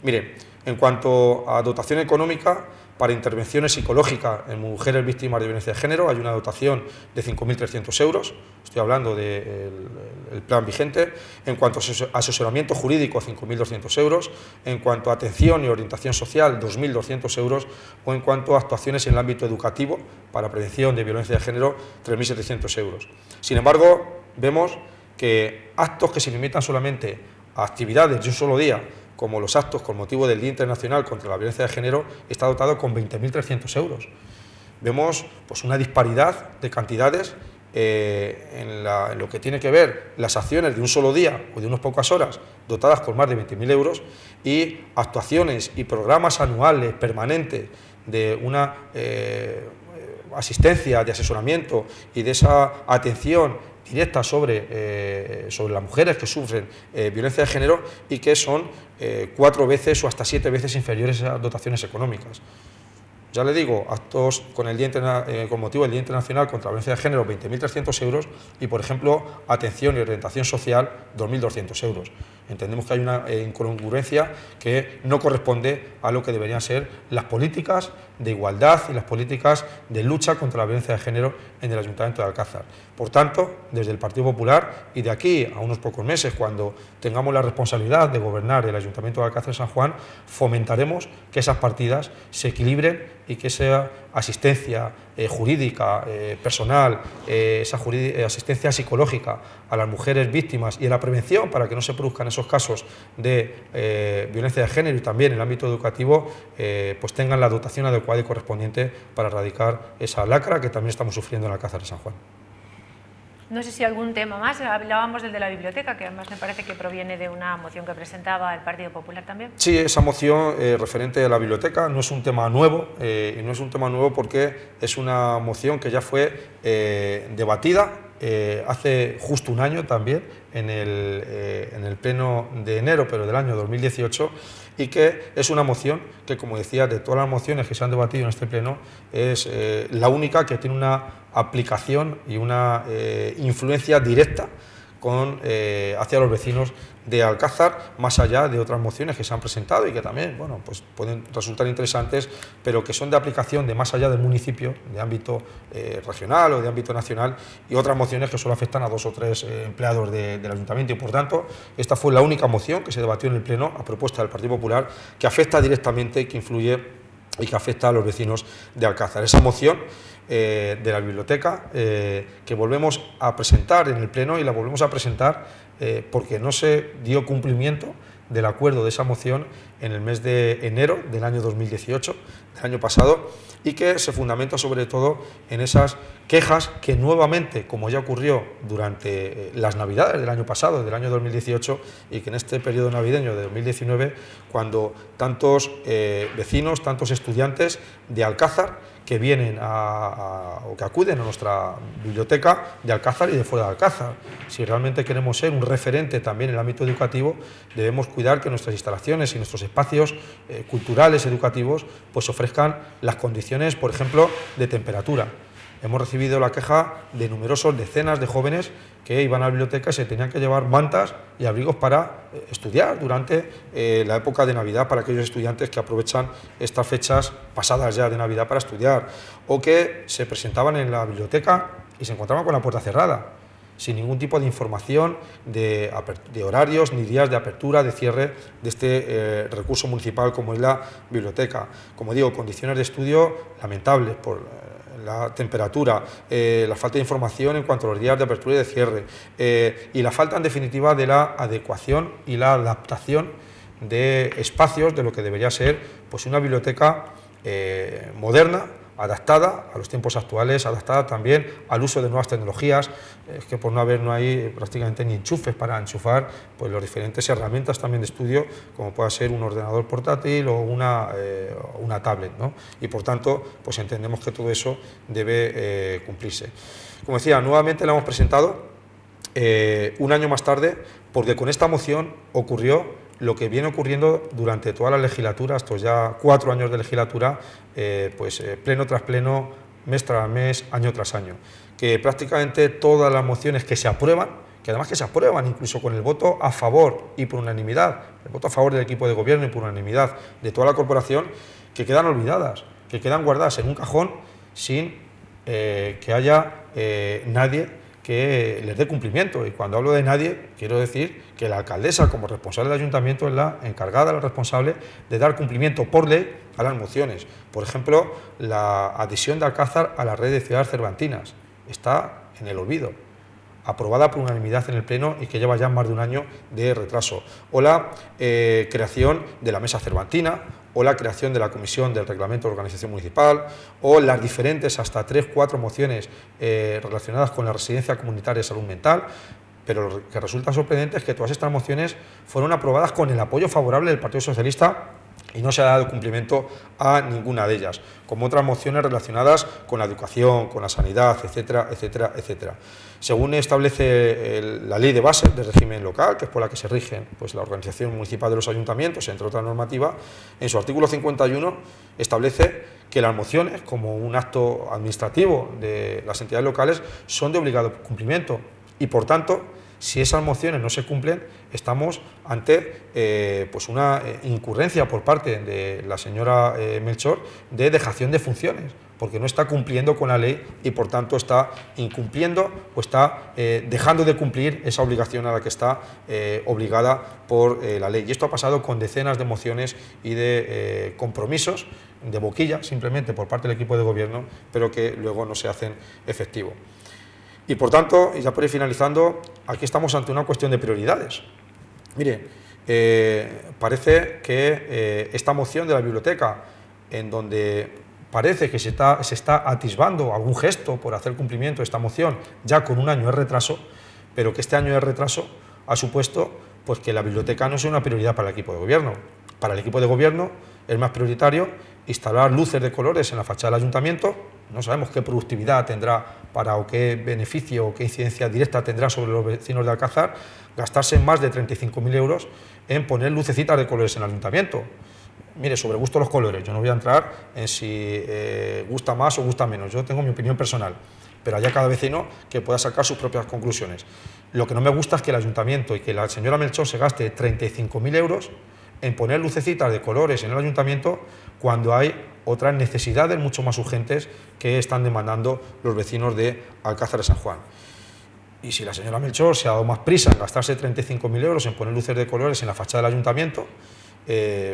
Miren, en cuanto a dotación económica, para intervenciones psicológicas en mujeres víctimas de violencia de género. Hay una dotación de 5.300 euros, estoy hablando del plan vigente. En cuanto a asesoramiento jurídico, 5.200 euros. En cuanto a atención y orientación social, 2.200 euros. O en cuanto a actuaciones en el ámbito educativo para prevención de violencia de género, 3.700 euros. Sin embargo, vemos que actos que se limitan solamente a actividades de un solo día, como los actos con motivo del Día Internacional contra la Violencia de Género, está dotado con 20.300 euros. Vemos pues, una disparidad de cantidades en lo que tiene que ver las acciones de un solo día o de unas pocas horas, dotadas con más de 20.000 euros, y actuaciones y programas anuales permanentes de una asistencia, de asesoramiento y de esa atención directa sobre las mujeres que sufren violencia de género, y que son 4 veces o hasta 7 veces inferiores a dotaciones económicas. Ya le digo, actos con motivo del Día Internacional contra la Violencia de Género, 20.300 euros, y, por ejemplo, atención y orientación social, 2.200 euros. Entendemos que hay una incongruencia que no corresponde a lo que deberían ser las políticas de igualdad y las políticas de lucha contra la violencia de género en el Ayuntamiento de Alcázar. Por tanto, desde el Partido Popular, y de aquí a unos pocos meses, cuando tengamos la responsabilidad de gobernar el Ayuntamiento de Alcázar de San Juan, fomentaremos que esas partidas se equilibren y que esa asistencia jurídica, personal, esa asistencia psicológica a las mujeres víctimas y en la prevención para que no se produzcan esos casos de violencia de género, y también en el ámbito educativo, pues tengan la dotación adecuada y correspondiente para erradicar esa lacra que también estamos sufriendo en Alcázar de San Juan. No sé si algún tema más. Hablábamos del de la biblioteca, que además me parece que proviene de una moción que presentaba el Partido Popular también. Sí, esa moción referente a la biblioteca no es un tema nuevo, y no es un tema nuevo porque es una moción que ya fue debatida hace justo un año también, en el pleno de enero, pero del año 2018, y que es una moción que, como decía, de todas las mociones que se han debatido en este pleno, es la única que tiene una aplicación y una influencia directa hacia los vecinos de Alcázar, más allá de otras mociones que se han presentado y que también, bueno, pues pueden resultar interesantes, pero que son de aplicación de más allá del municipio, de ámbito regional o de ámbito nacional, y otras mociones que solo afectan a 2 o 3 empleados del ayuntamiento. Y por tanto, esta fue la única moción que se debatió en el pleno a propuesta del Partido Popular, que afecta directamente, que influye y que afecta a los vecinos de Alcázar. Esa moción de la biblioteca que volvemos a presentar en el pleno, y la volvemos a presentar porque no se dio cumplimiento del acuerdo de esa moción en el mes de enero del año 2018, del año pasado, y que se fundamenta sobre todo en esas quejas que nuevamente, como ya ocurrió durante las Navidades del año pasado, del año 2018, y que en este periodo navideño de 2019, cuando tantos vecinos, tantos estudiantes de Alcázar que vienen o que acuden a nuestra biblioteca de Alcázar y de fuera de Alcázar. Si realmente queremos ser un referente también en el ámbito educativo, debemos cuidar que nuestras instalaciones y nuestros espacios culturales, educativos, pues ofrezcan las condiciones, por ejemplo, de temperatura. Hemos recibido la queja de numerosas decenas de jóvenes que iban a la biblioteca y se tenían que llevar mantas y abrigos para estudiar durante la época de Navidad, para aquellos estudiantes que aprovechan estas fechas pasadas ya de Navidad para estudiar, o que se presentaban en la biblioteca y se encontraban con la puerta cerrada, sin ningún tipo de información de horarios ni días de apertura, de cierre de este recurso municipal como es la biblioteca. Como digo, condiciones de estudio lamentables por la temperatura, la falta de información en cuanto a los días de apertura y de cierre, y la falta en definitiva de la adecuación y la adaptación de espacios de lo que debería ser pues una biblioteca moderna, adaptada a los tiempos actuales, adaptada también al uso de nuevas tecnologías. Es que por no hay prácticamente ni enchufes para enchufar pues las diferentes herramientas también de estudio, como pueda ser un ordenador portátil o una tablet, ¿no? Y por tanto, pues entendemos que todo eso debe cumplirse. Como decía, nuevamente la hemos presentado un año más tarde, porque con esta moción ocurrió lo que viene ocurriendo durante toda la legislatura, estos ya 4 años de legislatura, pleno tras pleno, mes tras mes, año tras año, que prácticamente todas las mociones que se aprueban, que además que se aprueban incluso con el voto a favor y por unanimidad, el voto a favor del equipo de gobierno y por unanimidad de toda la corporación, que quedan olvidadas. que quedan guardadas en un cajón sin que haya nadie que les dé cumplimiento. Y cuando hablo de nadie, quiero decir que la alcaldesa, como responsable del ayuntamiento, es la encargada, la responsable de dar cumplimiento por ley a las mociones. Por ejemplo, la adhesión de Alcázar a la red de ciudades cervantinas está en el olvido, aprobada por unanimidad en el Pleno y que lleva ya más de un año de retraso. O la creación de la Mesa Cervantina, o la creación de la Comisión del Reglamento de Organización Municipal, o las diferentes hasta 3 o 4 mociones relacionadas con la residencia comunitaria de salud mental. Pero lo que resulta sorprendente es que todas estas mociones fueron aprobadas con el apoyo favorable del Partido Socialista y no se ha dado cumplimiento a ninguna de ellas, como otras mociones relacionadas con la educación, con la sanidad, etcétera, etcétera, etcétera. Según establece la ley de base del régimen local, que es por la que se rigen pues, la organización municipal de los ayuntamientos, entre otras normativas, en su artículo 51 establece que las mociones, como un acto administrativo de las entidades locales, son de obligado cumplimiento y, por tanto, si esas mociones no se cumplen, estamos ante pues una incurrencia por parte de la señora Melchor de dejación de funciones, porque no está cumpliendo con la ley y por tanto está incumpliendo o está dejando de cumplir esa obligación a la que está obligada por la ley. Y esto ha pasado con decenas de mociones y de compromisos de boquilla, simplemente por parte del equipo de gobierno, pero que luego no se hacen efectivos. Y por tanto, y ya por ir finalizando, aquí estamos ante una cuestión de prioridades. Mire, parece que esta moción de la biblioteca, en donde parece que se está atisbando algún gesto por hacer cumplimiento de esta moción, ya con un año de retraso, pero que este año de retraso ha supuesto pues, que la biblioteca no sea una prioridad para el equipo de gobierno. Para el equipo de gobierno es más prioritario instalar luces de colores en la fachada del ayuntamiento. No sabemos qué productividad tendrá o qué beneficio o qué incidencia directa tendrá sobre los vecinos de Alcázar gastarse más de 35.000 euros en poner lucecitas de colores en el ayuntamiento. Mire, sobre gusto los colores, yo no voy a entrar en si gusta más o gusta menos, yo tengo mi opinión personal, pero haya cada vecino que pueda sacar sus propias conclusiones. Lo que no me gusta es que el ayuntamiento y que la señora Melchor se gaste 35.000 euros en poner lucecitas de colores en el ayuntamiento cuando hay otras necesidades mucho más urgentes que están demandando los vecinos de Alcázar de San Juan. Y si la señora Melchor se ha dado más prisa en gastarse 35.000 euros en poner luces de colores en la fachada del ayuntamiento,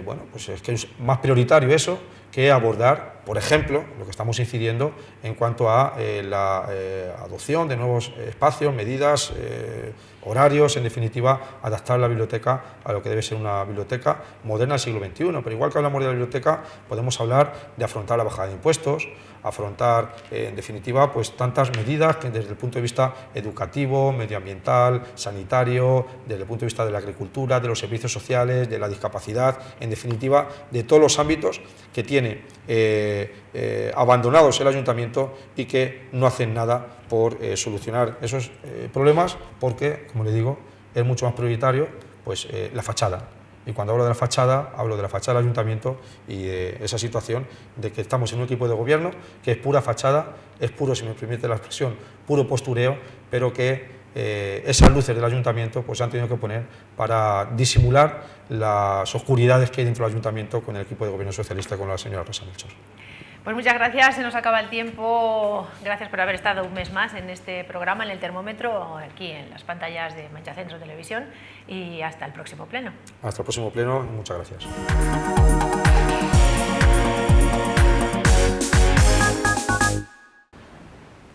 bueno, pues es que es más prioritario eso que abordar, por ejemplo, lo que estamos incidiendo en cuanto a la adopción de nuevos espacios, medidas, horarios, en definitiva, adaptar la biblioteca a lo que debe ser una biblioteca moderna del siglo XXI. Pero igual que hablamos de la biblioteca, podemos hablar de afrontar la bajada de impuestos, afrontar, en definitiva, pues tantas medidas que desde el punto de vista educativo, medioambiental, sanitario, desde el punto de vista de la agricultura, de los servicios sociales, de la discapacidad, en definitiva, de todos los ámbitos que tiene abandonados el ayuntamiento y que no hacen nada por solucionar esos problemas, porque, como le digo, es mucho más prioritario pues, la fachada. Y cuando hablo de la fachada del ayuntamiento y de esa situación de que estamos en un equipo de gobierno que es pura fachada, es puro, si me permite la expresión, puro postureo, pero que esas luces del ayuntamiento pues, se han tenido que poner para disimular las oscuridades que hay dentro del ayuntamiento con el equipo de gobierno socialista, con la señora Rosa Melchor. Pues muchas gracias, se nos acaba el tiempo. Gracias por haber estado un mes más en este programa, en el termómetro, aquí en las pantallas de Mancha Centro Televisión, y hasta el próximo pleno. Hasta el próximo pleno, muchas gracias.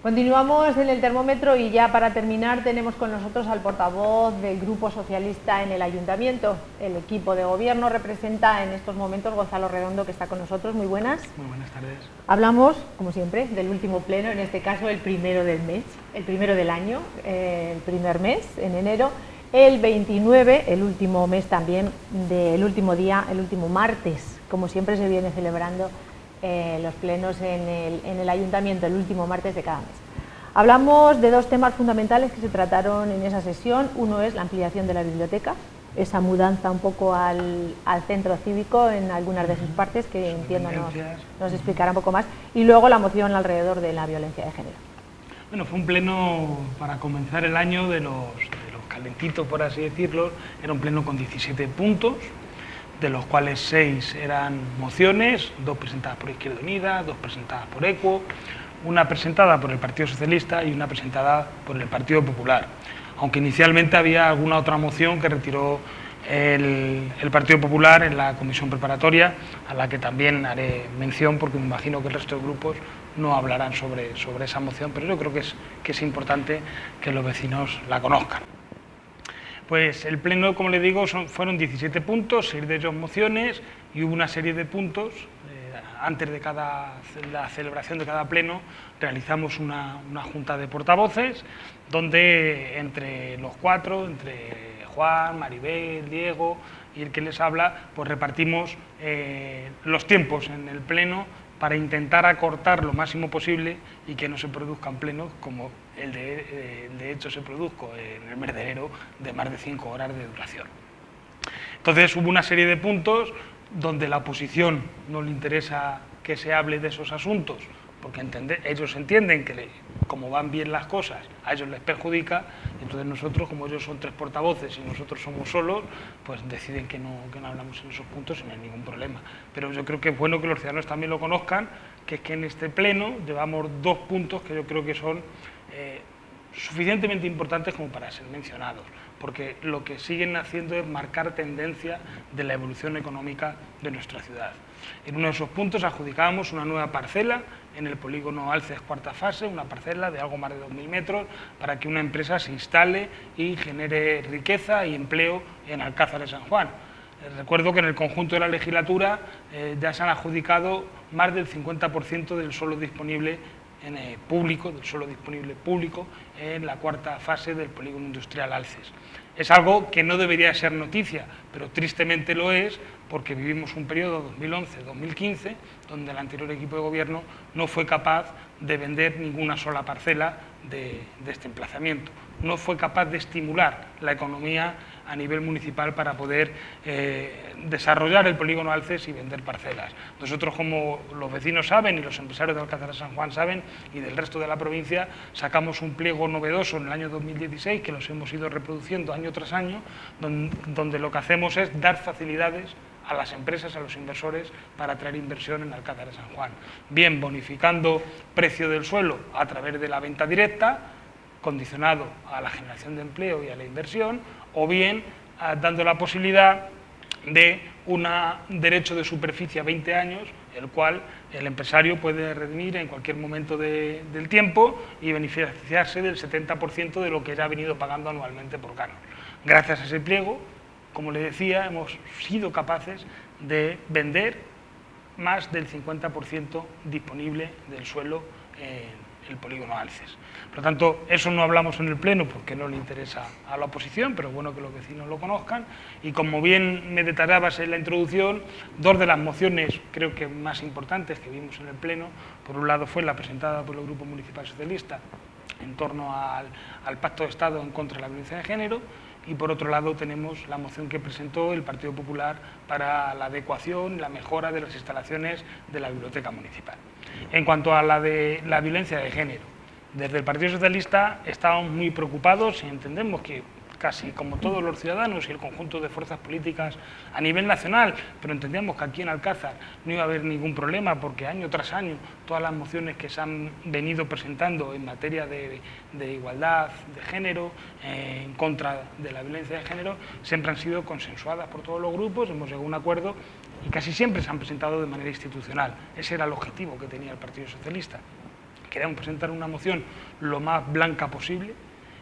Continuamos en el termómetro y ya para terminar tenemos con nosotros al portavoz del Grupo Socialista en el Ayuntamiento. El equipo de gobierno representa en estos momentos Gonzalo Redondo, que está con nosotros. Muy buenas. Muy buenas tardes. Hablamos, como siempre, del último pleno, en este caso el primero del mes, el primero del año, el primer mes, en enero. El 29, el último mes también, del último día, el último martes, como siempre se viene celebrando los plenos en el Ayuntamiento, el último martes de cada mes. Hablamos de dos temas fundamentales que se trataron en esa sesión. Uno es la ampliación de la biblioteca, esa mudanza un poco al centro cívico en algunas de sus partes, que entiendo nos explicará un poco más, y luego la moción alrededor de la violencia de género. Bueno, fue un pleno para comenzar el año de los calentitos, por así decirlo. Era un pleno con 17 puntos. de los cuales 6 eran mociones, 2 presentadas por Izquierda Unida, 2 presentadas por ECUO, una presentada por el Partido Socialista y una presentada por el Partido Popular, aunque inicialmente había alguna otra moción que retiró el Partido Popular en la comisión preparatoria, a la que también haré mención porque me imagino que el resto de grupos no hablarán sobre esa moción, pero yo creo que es importante que los vecinos la conozcan. Pues el pleno, como le digo, fueron 17 puntos, 6 de ellos mociones, y hubo una serie de puntos. Antes de la celebración de cada pleno realizamos una junta de portavoces, donde entre los 4, entre Juan, Maribel, Diego y el que les habla, pues repartimos los tiempos en el pleno para intentar acortar lo máximo posible y que no se produzcan plenos como el de hecho se produjo en el mes de enero, de más de 5 horas de duración. Entonces hubo una serie de puntos donde la oposición no le interesa que se hable de esos asuntos, porque ellos entienden que como van bien las cosas, a ellos les perjudica, entonces nosotros, como ellos son 3 portavoces y nosotros somos solos, pues deciden que no hablamos en esos puntos y no hay ningún problema. Pero yo creo que es bueno que los ciudadanos también lo conozcan, que es que en este pleno llevamos 2 puntos que yo creo que son suficientemente importantes como para ser mencionados, porque lo que siguen haciendo es marcar tendencia de la evolución económica de nuestra ciudad. En uno de esos puntos adjudicábamos una nueva parcela en el polígono Alces cuarta fase, una parcela de algo más de 2.000 metros, para que una empresa se instale y genere riqueza y empleo en Alcázar de San Juan. Recuerdo que en el conjunto de la legislatura ya se han adjudicado más del 50% del suelo disponible público en la cuarta fase del polígono industrial Alces. Es algo que no debería ser noticia, pero tristemente lo es, porque vivimos un periodo 2011-2015 donde el anterior equipo de gobierno no fue capaz de vender ninguna sola parcela de este emplazamiento. No fue capaz de estimular la economía a nivel municipal para poder desarrollar el polígono Alces y vender parcelas. Nosotros, como los vecinos saben y los empresarios de Alcázar de San Juan saben y del resto de la provincia, sacamos un pliego novedoso en el año 2016 que los hemos ido reproduciendo año tras año, donde lo que hacemos es dar facilidades a las empresas, a los inversores, para atraer inversión en Alcázar de San Juan. Bien bonificando precio del suelo a través de la venta directa, condicionado a la generación de empleo y a la inversión, o bien dando la posibilidad de un derecho de superficie a 20 años, el cual el empresario puede redimir en cualquier momento del tiempo y beneficiarse del 70% de lo que ya ha venido pagando anualmente por canon. Gracias a ese pliego, como le decía, hemos sido capaces de vender más del 50% disponible del suelo en el polígono Alces. Por lo tanto, eso no hablamos en el pleno porque no le interesa a la oposición, pero es bueno que los vecinos lo conozcan. Y como bien me detallabas en la introducción, 2 de las mociones creo que más importantes que vimos en el pleno, por un lado fue la presentada por el Grupo Municipal Socialista en torno al Pacto de Estado en contra de la violencia de género, y por otro lado tenemos la moción que presentó el Partido Popular para la adecuación y la mejora de las instalaciones de la Biblioteca Municipal. En cuanto a la de la violencia de género, desde el Partido Socialista estamos muy preocupados y entendemos que casi como todos los ciudadanos y el conjunto de fuerzas políticas a nivel nacional, pero entendíamos que aquí en Alcázar no iba a haber ningún problema porque año tras año todas las mociones que se han venido presentando en materia de igualdad de género, en contra de la violencia de género, siempre han sido consensuadas por todos los grupos, hemos llegado a un acuerdo y casi siempre se han presentado de manera institucional. Ese era el objetivo que tenía el Partido Socialista. Queríamos presentar una moción lo más blanca posible.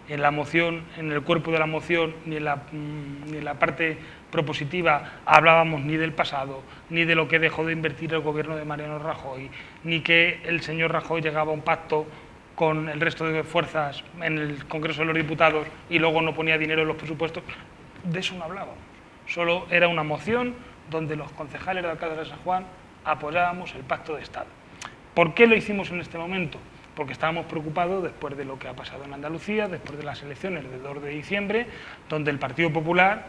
En la moción, en el cuerpo de la moción, ni en la parte propositiva hablábamos ni del pasado, ni de lo que dejó de invertir el gobierno de Mariano Rajoy, ni que el señor Rajoy llegaba a un pacto con el resto de fuerzas en el Congreso de los Diputados y luego no ponía dinero en los presupuestos. De eso no hablábamos. Solo era una moción donde los concejales de Alcázar de San Juan apoyábamos el Pacto de Estado. ¿Por qué lo hicimos en este momento? Porque estábamos preocupados después de lo que ha pasado en Andalucía, después de las elecciones del 2 de diciembre, donde el Partido Popular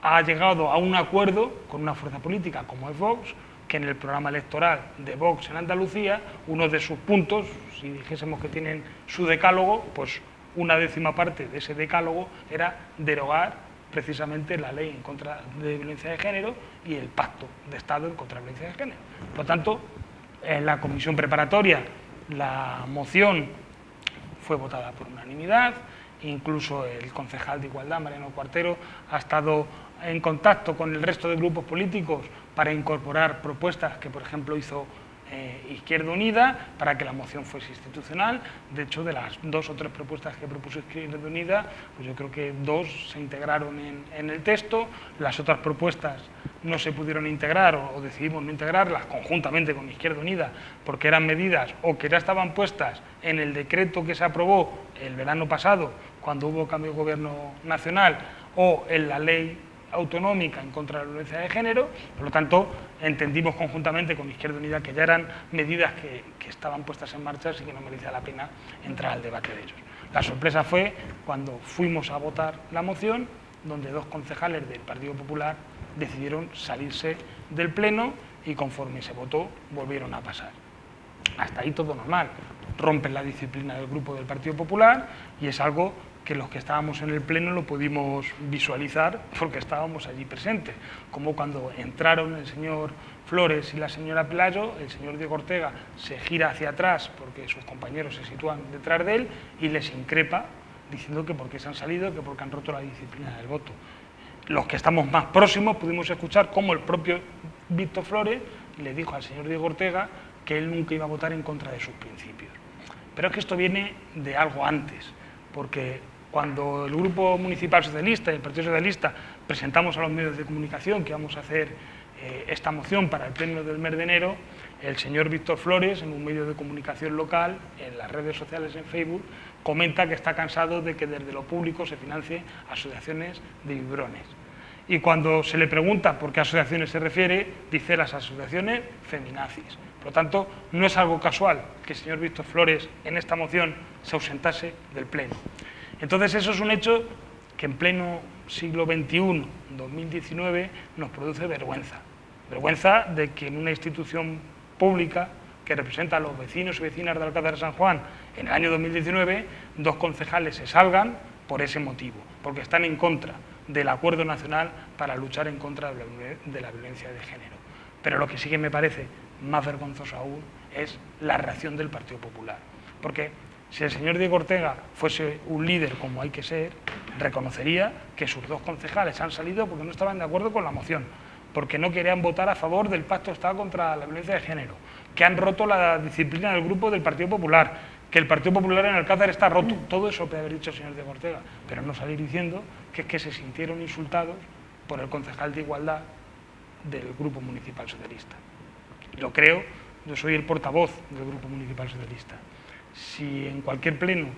ha llegado a un acuerdo con una fuerza política como es Vox, que en el programa electoral de Vox en Andalucía, uno de sus puntos, si dijésemos que tienen su decálogo, pues una 10ª parte de ese decálogo era derogar precisamente la ley en contra de violencia de género y el pacto de Estado en contra de violencia de género. Por lo tanto, en la comisión preparatoria la moción fue votada por unanimidad, incluso el concejal de Igualdad, Mariano Cuartero, ha estado en contacto con el resto de grupos políticos para incorporar propuestas que, por ejemplo, hizo Izquierda Unida para que la moción fuese institucional. De hecho, de las 2 o 3 propuestas que propuso Izquierda Unida, pues yo creo que 2 se integraron en el texto, las otras propuestas no se pudieron integrar o decidimos no integrarlas conjuntamente con Izquierda Unida porque eran medidas o que ya estaban puestas en el decreto que se aprobó el verano pasado cuando hubo cambio de gobierno nacional o en la ley autonómica en contra de la violencia de género. Por lo tanto, entendimos conjuntamente con Izquierda Unida que ya eran medidas que estaban puestas en marcha, así que no merecía la pena entrar al debate de ellos. La sorpresa fue cuando fuimos a votar la moción, donde 2 concejales del Partido Popular decidieron salirse del Pleno y conforme se votó volvieron a pasar. Hasta ahí todo normal. Rompen la disciplina del grupo del Partido Popular y es algo que los que estábamos en el Pleno lo pudimos visualizar porque estábamos allí presentes, como cuando entraron el señor Flores y la señora Pelayo, el señor Diego Ortega se gira hacia atrás porque sus compañeros se sitúan detrás de él y les increpa diciendo que por qué se han salido, que porque han roto la disciplina del voto. Los que estamos más próximos pudimos escuchar cómo el propio Víctor Flores le dijo al señor Diego Ortega que él nunca iba a votar en contra de sus principios. Pero es que esto viene de algo antes, porque cuando el Grupo Municipal Socialista y el Partido Socialista presentamos a los medios de comunicación que íbamos a hacer esta moción para el pleno del mes de enero, el señor Víctor Flores, en un medio de comunicación local, en las redes sociales, en Facebook, comenta que está cansado de que desde lo público se financie asociaciones de vibrones. Y cuando se le pregunta por qué asociaciones se refiere, dice las asociaciones feminazis. Por lo tanto, no es algo casual que el señor Víctor Flores en esta moción se ausentase del pleno. Entonces, eso es un hecho que en pleno siglo XXI, 2019, nos produce vergüenza. Vergüenza de que en una institución pública que representa a los vecinos y vecinas de Alcázar de San Juan en el año 2019, 2 concejales se salgan por ese motivo, porque están en contra del acuerdo nacional para luchar en contra de la violencia de género. Pero lo que sí que me parece más vergonzoso aún es la reacción del Partido Popular, porque si el señor Diego Ortega fuese un líder como hay que ser, reconocería que sus 2 concejales han salido porque no estaban de acuerdo con la moción, porque no querían votar a favor del pacto de Estado contra la violencia de género, que han roto la disciplina del grupo del Partido Popular, que el Partido Popular en Alcázar está roto. Todo eso puede haber dicho el señor Diego Ortega, pero no salir diciendo que es que se sintieron insultados por el concejal de Igualdad del Grupo Municipal Socialista. Lo creo, yo soy el portavoz del Grupo Municipal Socialista. Si en cualquier pleno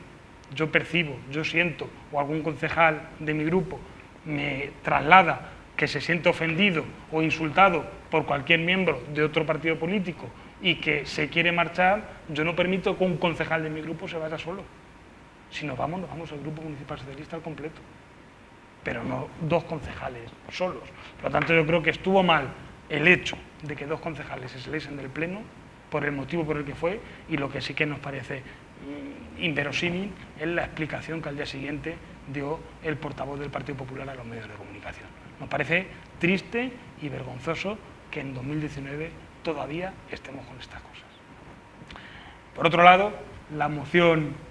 yo percibo, yo siento, o algún concejal de mi grupo me traslada que se siente ofendido o insultado por cualquier miembro de otro partido político y que se quiere marchar, yo no permito que un concejal de mi grupo se vaya solo. Si nos vamos al Grupo Municipal Socialista al completo, pero no 2 concejales solos. Por lo tanto, yo creo que estuvo mal el hecho de que 2 concejales se saliesen del pleno por el motivo por el que fue, y lo que sí que nos parece inverosímil es la explicación que al día siguiente dio el portavoz del Partido Popular a los medios de comunicación. Nos parece triste y vergonzoso que en 2019 todavía estemos con estas cosas. Por otro lado, la moción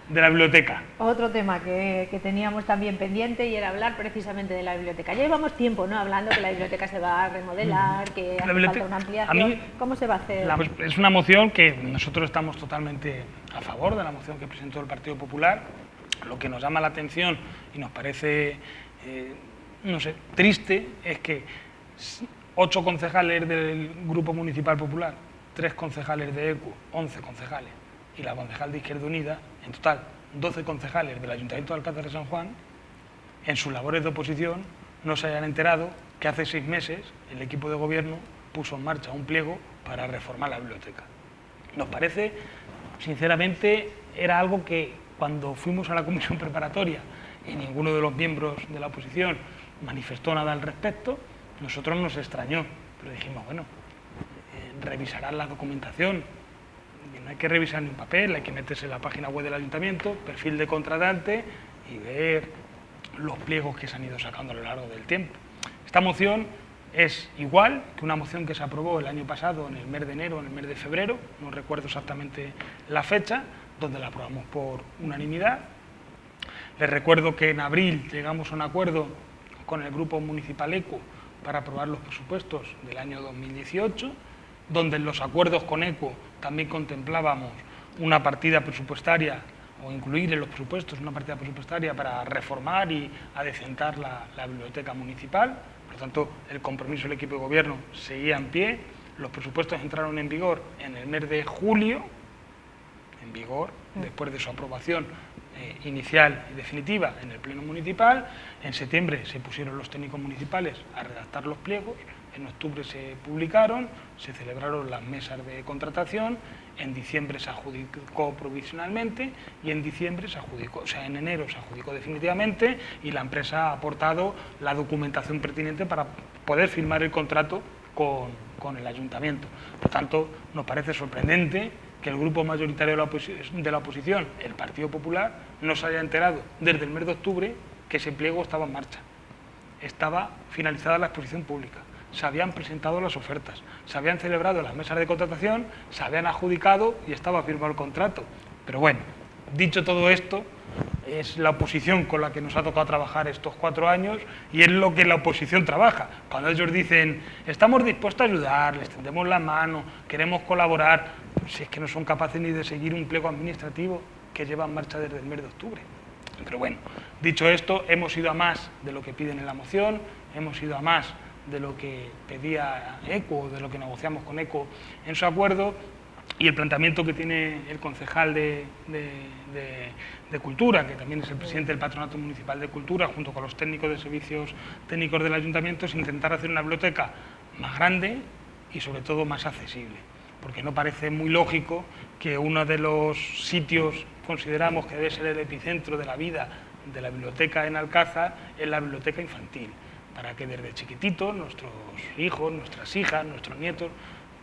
de la biblioteca. Otro tema que teníamos también pendiente y era hablar precisamente de la biblioteca. Ya llevamos tiempo, ¿no?, hablando que la biblioteca se va a remodelar, que hace falta una ampliación. ¿Cómo se va a hacer? Pues es una moción que nosotros estamos totalmente a favor de la moción que presentó el Partido Popular. Lo que nos llama la atención y nos parece, no sé, triste es que 8 concejales del Grupo Municipal Popular, 3 concejales de ECU, 11 concejales, y la concejal de Izquierda Unida, en total 12 concejales del Ayuntamiento de Alcázar de San Juan, en sus labores de oposición no se hayan enterado que hace 6 meses el equipo de gobierno puso en marcha un pliego para reformar la biblioteca. Nos parece, sinceramente, era algo que cuando fuimos a la comisión preparatoria y ninguno de los miembros de la oposición manifestó nada al respecto, nosotros nos extrañó, pero dijimos, bueno, revisarán la documentación. No hay que revisar ni un papel, hay que meterse en la página web del ayuntamiento, perfil de contratante y ver los pliegos que se han ido sacando a lo largo del tiempo. Esta moción es igual que una moción que se aprobó el año pasado, en el mes de enero, en el mes de febrero, no recuerdo exactamente la fecha, donde la aprobamos por unanimidad. Les recuerdo que en abril llegamos a un acuerdo con el Grupo Municipal ECO para aprobar los presupuestos del año 2018, donde en los acuerdos con ECO también contemplábamos una partida presupuestaria, o incluir en los presupuestos una partida presupuestaria para reformar y adecentar la biblioteca municipal. Por lo tanto, el compromiso del equipo de gobierno seguía en pie. Los presupuestos entraron en vigor en el mes de julio, en vigor, después de su aprobación inicial y definitiva en el Pleno Municipal. En septiembre se pusieron los técnicos municipales a redactar los pliegos, en octubre se publicaron, se celebraron las mesas de contratación, en diciembre se adjudicó provisionalmente y en diciembre se adjudicó, o sea, en enero se adjudicó definitivamente y la empresa ha aportado la documentación pertinente para poder firmar el contrato con el ayuntamiento. Por tanto, nos parece sorprendente que el grupo mayoritario de la oposición, el Partido Popular, no se haya enterado desde el mes de octubre que ese pliego estaba en marcha. Estaba finalizada la exposición pública, se habían presentado las ofertas, se habían celebrado las mesas de contratación, se habían adjudicado y estaba firmado el contrato. Pero bueno, dicho todo esto, es la oposición con la que nos ha tocado trabajar estos 4 años y es lo que la oposición trabaja. Cuando ellos dicen, estamos dispuestos a ayudar, les tendemos la mano, queremos colaborar, pues si es que no son capaces ni de seguir un pliego administrativo que lleva en marcha desde el mes de octubre. Pero bueno, dicho esto, hemos ido a más de lo que piden en la moción, hemos ido a más de lo que pedía ECO, de lo que negociamos con ECO en su acuerdo, y el planteamiento que tiene el concejal de Cultura, que también es el presidente del Patronato Municipal de Cultura, junto con los técnicos de servicios técnicos del ayuntamiento, es intentar hacer una biblioteca más grande y sobre todo más accesible, porque no parece muy lógico que uno de los sitios consideramos que debe ser el epicentro de la vida de la biblioteca en Alcázar es la biblioteca infantil, para que desde chiquititos nuestros hijos, nuestras hijas, nuestros nietos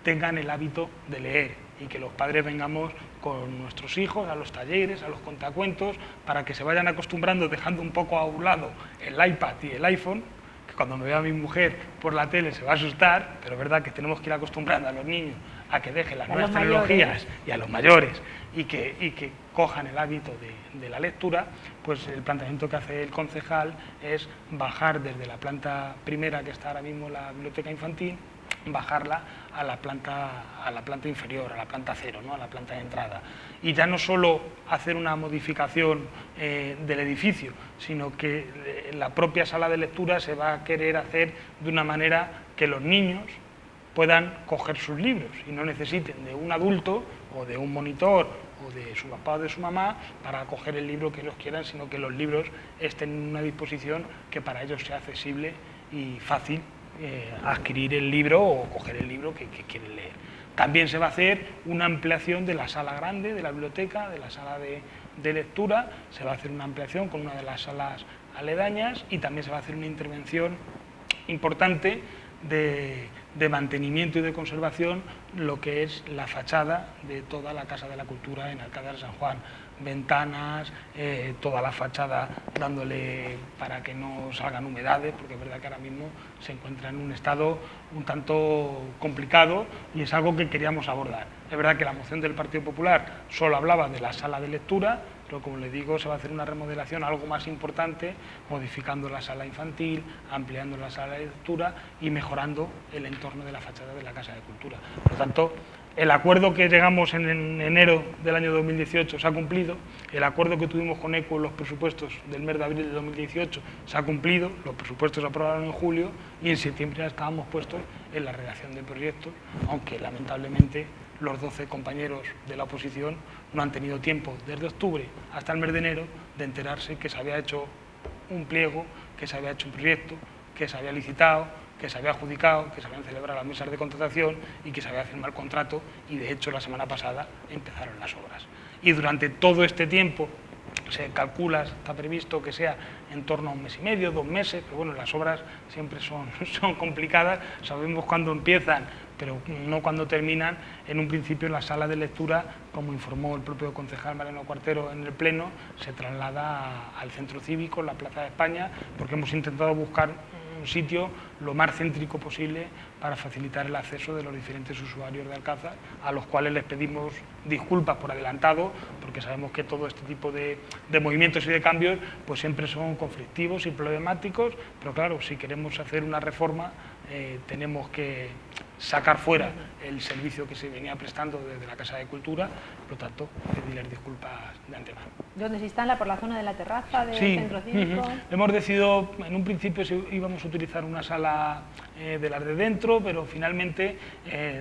tengan el hábito de leer y que los padres vengamos con nuestros hijos a los talleres, a los contacuentos, para que se vayan acostumbrando, dejando un poco a un lado el iPad y el iPhone, que cuando me vea a mi mujer por la tele se va a asustar, pero es verdad que tenemos que ir acostumbrando a los niños a que dejen las nuevas tecnologías y a los mayores y que cojan el hábito de la lectura. Pues el planteamiento que hace el concejal es bajar desde la planta primera, que está ahora mismo la biblioteca infantil, bajarla a la planta inferior, a la planta cero, ¿no? A la planta de entrada. Y ya no solo hacer una modificación del edificio, sino que la propia sala de lectura se va a querer hacer de una manera que los niños puedan coger sus libros y no necesiten de un adulto o de un monitor o de su papá o de su mamá para coger el libro que ellos quieran, sino que los libros estén en una disposición que para ellos sea accesible y fácil adquirir el libro o coger el libro que quieren leer. También se va a hacer una ampliación de la sala grande de la biblioteca, de la sala de lectura, se va a hacer una ampliación con una de las salas aledañas y también se va a hacer una intervención importante de mantenimiento y de conservación, lo que es la fachada de toda la Casa de la Cultura en Alcázar de San Juan. Ventanas, toda la fachada dándole para que no salgan humedades, porque es verdad que ahora mismo se encuentra en un estado un tanto complicado y es algo que queríamos abordar. Es verdad que la moción del Partido Popular solo hablaba de la sala de lectura, pero como les digo, se va a hacer una remodelación algo más importante, modificando la sala infantil, ampliando la sala de lectura y mejorando el entorno de la fachada de la Casa de Cultura. Por lo tanto, el acuerdo que llegamos en enero del año 2018 se ha cumplido, el acuerdo que tuvimos con ECO en los presupuestos del mes de abril de 2018 se ha cumplido, los presupuestos se aprobaron en julio y en septiembre ya estábamos puestos en la redacción del proyecto, aunque lamentablemente los 12 compañeros de la oposición no han tenido tiempo desde octubre hasta el mes de enero de enterarse que se había hecho un pliego, que se había hecho un proyecto, que se había licitado, que se había adjudicado, que se habían celebrado las mesas de contratación y que se había firmado el contrato y de hecho la semana pasada empezaron las obras. Y durante todo este tiempo se calcula, está previsto que sea en torno a 1 mes y medio, 2 meses, pero bueno, las obras siempre son complicadas, sabemos cuándo empiezan, pero no cuando terminan. En un principio la sala de lectura, como informó el propio concejal Mariano Cuartero en el Pleno, se traslada al centro cívico, la Plaza de España, porque hemos intentado buscar un sitio lo más céntrico posible para facilitar el acceso de los diferentes usuarios de Alcázar, a los cuales les pedimos disculpas por adelantado, porque sabemos que todo este tipo de movimientos y de cambios pues siempre son conflictivos y problemáticos, pero claro, si queremos hacer una reforma tenemos que sacar fuera el servicio que se venía prestando desde la Casa de Cultura, por lo tanto, pedirles disculpas de antemano. ¿Dónde se instala? ¿Por la zona de la terraza del centro cívico? Hemos decidido, en un principio íbamos a utilizar una sala de las de dentro, pero finalmente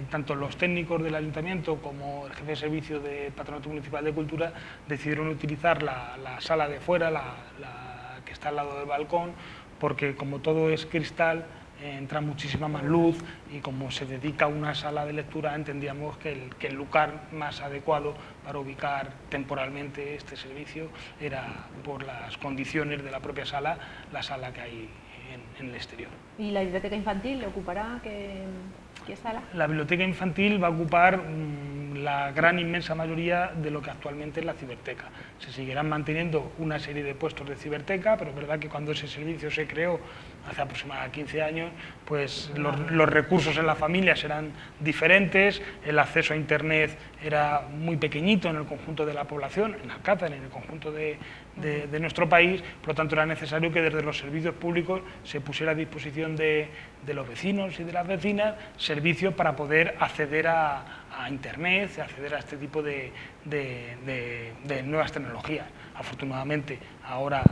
tanto los técnicos del Ayuntamiento como el jefe de servicio del Patronato Municipal de Cultura decidieron utilizar la sala de fuera, la que está al lado del balcón, porque como todo es cristal, entra muchísima más luz y como se dedica a una sala de lectura entendíamos que el lugar más adecuado para ubicar temporalmente este servicio era, por las condiciones de la propia sala, la sala que hay en el exterior. ¿Y la biblioteca infantil ocupará qué sala? La biblioteca infantil va a ocupar la gran inmensa mayoría de lo que actualmente es la ciberteca. Se seguirán manteniendo una serie de puestos de ciberteca, pero es verdad que cuando ese servicio se creó hace aproximadamente 15 años, pues los recursos en las familias eran diferentes, el acceso a Internet era muy pequeñito en el conjunto de la población, en Alcázar, en el conjunto de nuestro país, por lo tanto era necesario que desde los servicios públicos se pusiera a disposición de los vecinos y de las vecinas servicios para poder acceder a Internet, acceder a este tipo de nuevas tecnologías. Afortunadamente ahora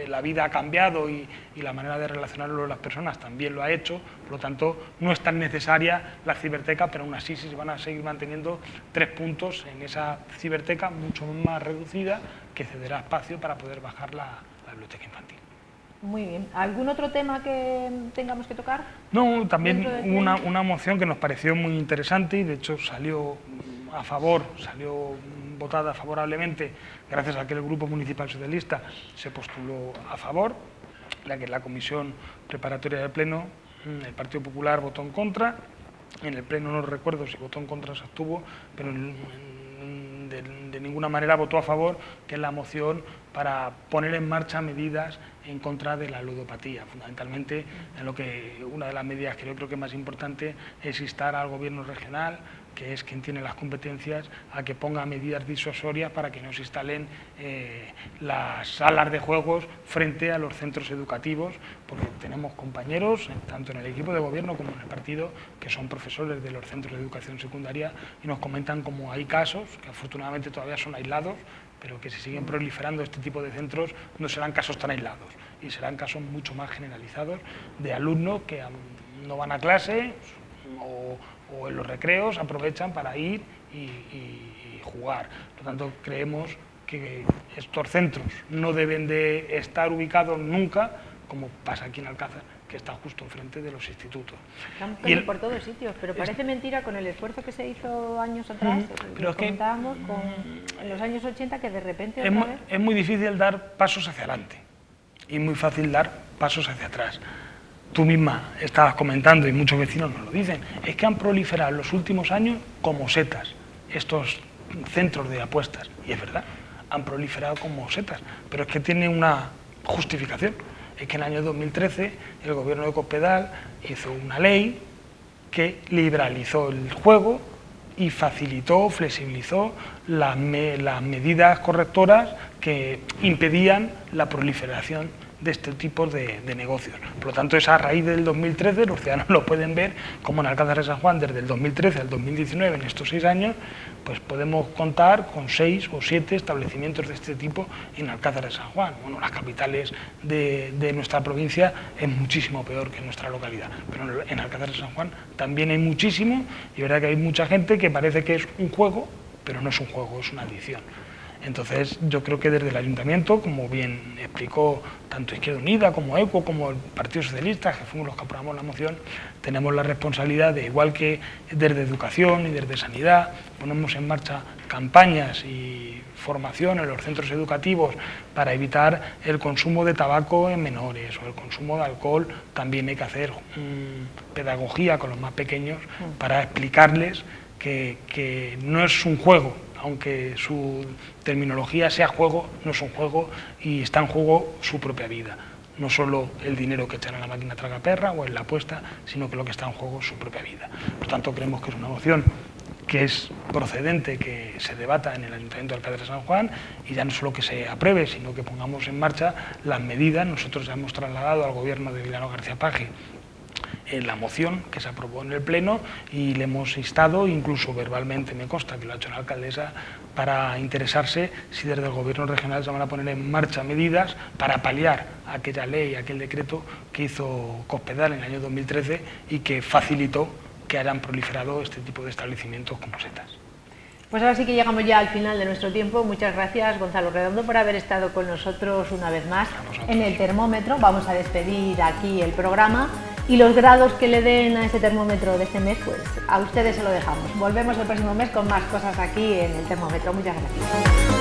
la vida ha cambiado y la manera de relacionarlo las personas también lo ha hecho, por lo tanto no es tan necesaria la ciberteca, pero aún así se van a seguir manteniendo 3 puntos en esa ciberteca mucho más reducida, que cederá espacio para poder bajar la biblioteca infantil. Muy bien. ¿Algún otro tema que tengamos que tocar? No, también una moción que nos pareció muy interesante y de hecho salió a favor, salió votada favorablemente gracias a que el Grupo Municipal Socialista se postuló a favor, la que la Comisión Preparatoria del Pleno, el Partido Popular votó en contra, en el Pleno no recuerdo si votó en contra o se abstuvo, pero de ninguna manera votó a favor, que es la moción para poner en marcha medidas en contra de la ludopatía. Fundamentalmente, una de las medidas que yo creo que es más importante es instar al Gobierno regional, que es quien tiene las competencias, a que ponga medidas disuasorias para que no se instalen las salas de juegos frente a los centros educativos, porque tenemos compañeros, tanto en el equipo de gobierno como en el partido, que son profesores de los centros de educación secundaria y nos comentan cómo hay casos, que afortunadamente todavía son aislados, pero que si siguen proliferando este tipo de centros no serán casos tan aislados y serán casos mucho más generalizados de alumnos que no van a clase o en los recreos aprovechan para ir y jugar. Por lo tanto, creemos que estos centros no deben de estar ubicados nunca, como pasa aquí en Alcázar, que está justo enfrente de los institutos. Están por todos sitios, pero parece mentira con el esfuerzo que se hizo años atrás, pero comentábamos en los años 80 que de repente... Es muy difícil dar pasos hacia adelante y muy fácil dar pasos hacia atrás. Tú misma estabas comentando, y muchos vecinos nos lo dicen, es que han proliferado en los últimos años como setas estos centros de apuestas, y es verdad, han proliferado como setas, pero es que tiene una justificación. Es que en el año 2013 el gobierno de Cospedal hizo una ley que liberalizó el juego y facilitó, flexibilizó las medidas correctoras que impedían la proliferación de este tipo de negocios. Por lo tanto, es a raíz del 2013, los ciudadanos lo pueden ver, como en Alcázar de San Juan, desde el 2013 al 2019, en estos 6 años, pues podemos contar con 6 o 7 establecimientos de este tipo en Alcázar de San Juan. Bueno, las capitales de nuestra provincia es muchísimo peor que en nuestra localidad, pero en Alcázar de San Juan también hay muchísimo, y es verdad que hay mucha gente que parece que es un juego, pero no es un juego, es una adicción. Entonces yo creo que desde el Ayuntamiento, como bien explicó tanto Izquierda Unida como ECUO, como el Partido Socialista, que fuimos los que aprobamos la moción, tenemos la responsabilidad de, igual que desde Educación y desde Sanidad, ponemos en marcha campañas y formación en los centros educativos para evitar el consumo de tabaco en menores o el consumo de alcohol. También hay que hacer pedagogía con los más pequeños para explicarles que no es un juego, aunque su terminología sea juego, no es un juego y está en juego su propia vida. No solo el dinero que echan a la máquina tragaperra o en la apuesta, sino que lo que está en juego es su propia vida. Por tanto, creemos que es una moción que es procedente que se debata en el Ayuntamiento de Alcázar de San Juan y ya no solo que se apruebe, sino que pongamos en marcha las medidas. Nosotros ya hemos trasladado al Gobierno de Emiliano García Paje la moción que se aprobó en el Pleno y le hemos instado, incluso verbalmente me consta que lo ha hecho la alcaldesa, para interesarse si desde el Gobierno regional se van a poner en marcha medidas para paliar aquella ley, aquel decreto que hizo Cospedal en el año 2013 y que facilitó que hayan proliferado este tipo de establecimientos como setas. Pues ahora sí que llegamos ya al final de nuestro tiempo. Muchas gracias, Gonzalo Redondo, por haber estado con nosotros una vez más en el termómetro. Vamos a despedir aquí el programa y los grados que le den a ese termómetro de este mes, pues a ustedes se lo dejamos. Volvemos el próximo mes con más cosas aquí en el termómetro. Muchas gracias.